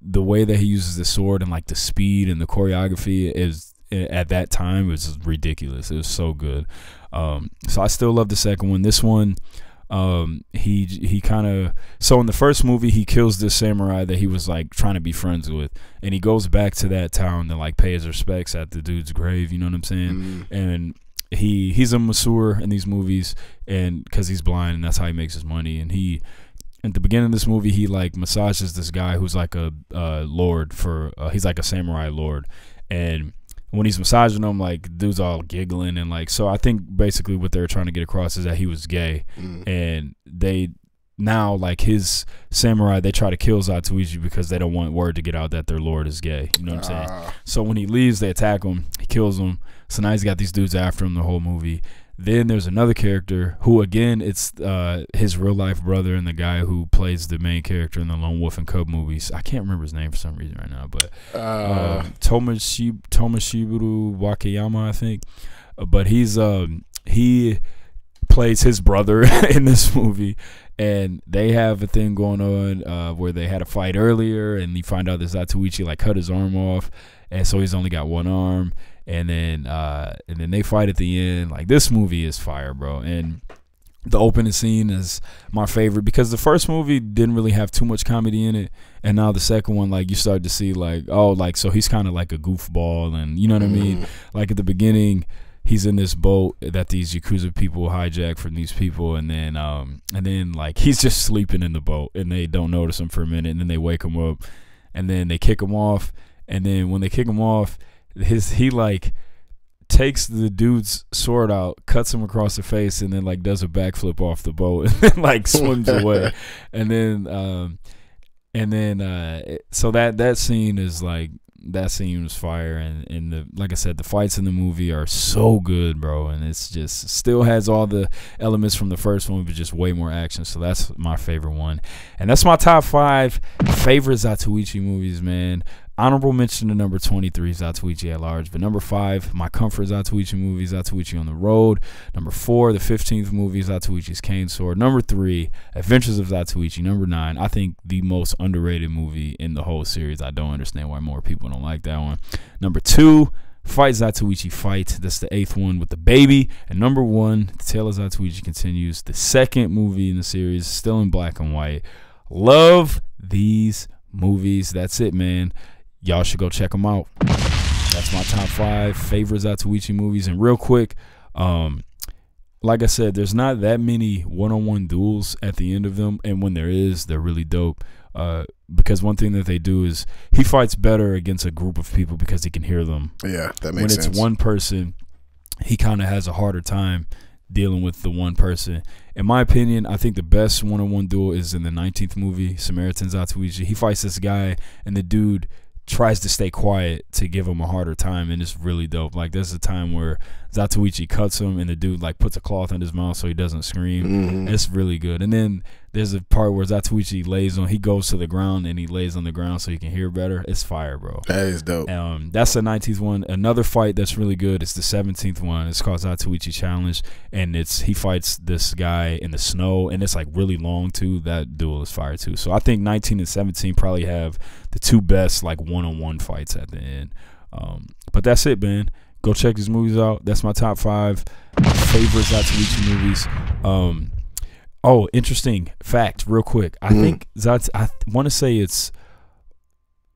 [SPEAKER 4] the way that he uses the sword and like the speed and the choreography is at that time was ridiculous. It was so good. So I still love the second one. This one, he kind of, so in the first movie he kills this samurai that he was like trying to be friends with, and he goes back to that town to like pay his respects at the dude's grave. You know what I'm saying? And he's a masseur in these movies, and because he's blind, and that's how he makes his money. And he, at the beginning of this movie, he like massages this guy who's like a lord for he's like a samurai lord, and when he's massaging them, like, dude's all giggling and like. So I think basically what they're trying to get across is that he was gay, and they now like his samurai, they try to kill Zatuichi because they don't want word to get out that their lord is gay. You know what I'm saying? So when he leaves, they attack him. He kills him. So now he's got these dudes after him the whole movie. Then there's another character who, again, it's his real life brother and the guy who plays the main character in the Lone Wolf and Cub movies. I can't remember his name for some reason right now, but Tomashiburu Wakayama, I think. But he plays his brother in this movie, and they have a thing going on where they had a fight earlier, and you find out that Zatuichi like cut his arm off, and so he's only got one arm. And then they fight at the end. Like, this movie is fire, bro. And the opening scene is my favorite because the first movie didn't really have too much comedy in it, and now the second one, like, you start to see like, oh, like, so he's kind of like a goofball, and you know what I mean? Like, at the beginning, he's in this boat that these Yakuza people hijack from these people, and then like he's just sleeping in the boat, and they don't notice him for a minute, and then they wake him up, and then they kick him off, and then when they kick him off, he like takes the dude's sword out, cuts him across the face, and then like does a backflip off the boat and then like swims away. And then so that scene is like, that scene was fire, and the, like I said, the fights in the movie are so good, bro, and it's just still has all the elements from the first one, but just way more action. So that's my favorite one, and that's my top 5 favorite Zatuichi movies, man. Honorable mention to number 23, Zatuichi at Large. But number 5, my comfort Zatuichi movie, Zatuichi on the Road. Number 4, the 15th movie, Zatuichi's Cane Sword. Number 3, Adventures of Zatuichi. Number 9, I think the most underrated movie in the whole series. I don't understand why more people don't like that one. Number 2, Fight Zatuichi Fight. That's the 8th one with the baby. And number 1, The Tale of Zatuichi Continues. The second movie in the series, still in black and white. Love these movies. That's it, man. Y'all should go check them out. That's my top 5 favorite Zatuichi movies. And real quick, like I said, there's not that many one-on-one duels at the end of them, and when there is, they're really dope. Because one thing that they do is he fights better against a group of people because he can hear them.
[SPEAKER 3] Yeah, that makes sense.
[SPEAKER 4] When it's one person, he kind of has a harder time dealing with the one person. In my opinion, I think the best one-on-one duel is in the 19th movie, Samaritan Zatuichi. He fights this guy, and the dude tries to stay quiet to give him a harder time, and it's really dope. Like, there's a time where Zatuichi cuts him, and the dude like puts a cloth in his mouth so he doesn't scream. It's really good. And then there's a part where Zatuichi he goes to the ground, and he lays on the ground so he can hear better. It's fire, bro.
[SPEAKER 3] That is dope.
[SPEAKER 4] That's the 19th one. Another fight that's really good is the 17th one. It's called Zatuichi Challenge, and he fights this guy in the snow, and it's like really long too. That duel is fire too. So I think 19 and 17 probably have the 2 best like one-on-one fights at the end. But that's it, man. Go check these movies out. That's my top 5 favorite Zatuichi movies. Oh, interesting fact, real quick. I think I want to say it's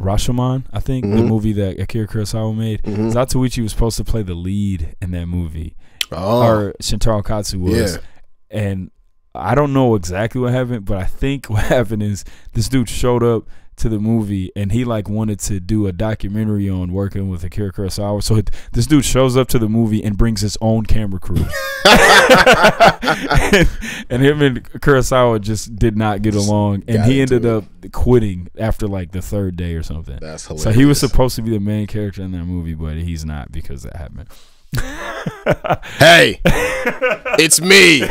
[SPEAKER 4] Rashomon, I think, the movie that Akira Kurosawa made. Zatuichi was supposed to play the lead in that movie. Or Shintaro Katsu was. Yeah. And I don't know exactly what happened, but I think what happened is this dude showed up to the movie, and he like wanted to do a documentary on working with Akira Kurosawa. So this dude shows up to the movie and brings his own camera crew. and him and Kurosawa just did not get along, and he ended up quitting after like the 3rd day or something. That's hilarious. So he was supposed to be the main character in that movie, but he's not because that happened.
[SPEAKER 3] Hey, it's me.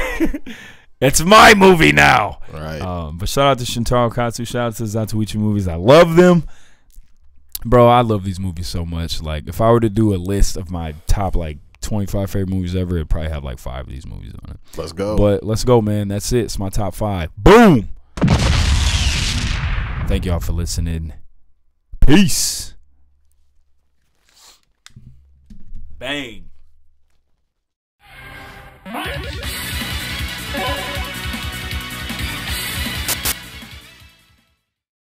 [SPEAKER 4] It's my movie now.
[SPEAKER 3] Right.
[SPEAKER 4] But shout out to Shintaro Katsu. Shout out to Zatuichi movies. I love them. Bro, I love these movies so much. Like, if I were to do a list of my top, like, 25 favorite movies ever, it'd probably have, like, 5 of these movies on it.
[SPEAKER 3] Let's go.
[SPEAKER 4] But let's go, man. That's it. It's my top 5. Boom! Thank y'all for listening. Peace. Bang.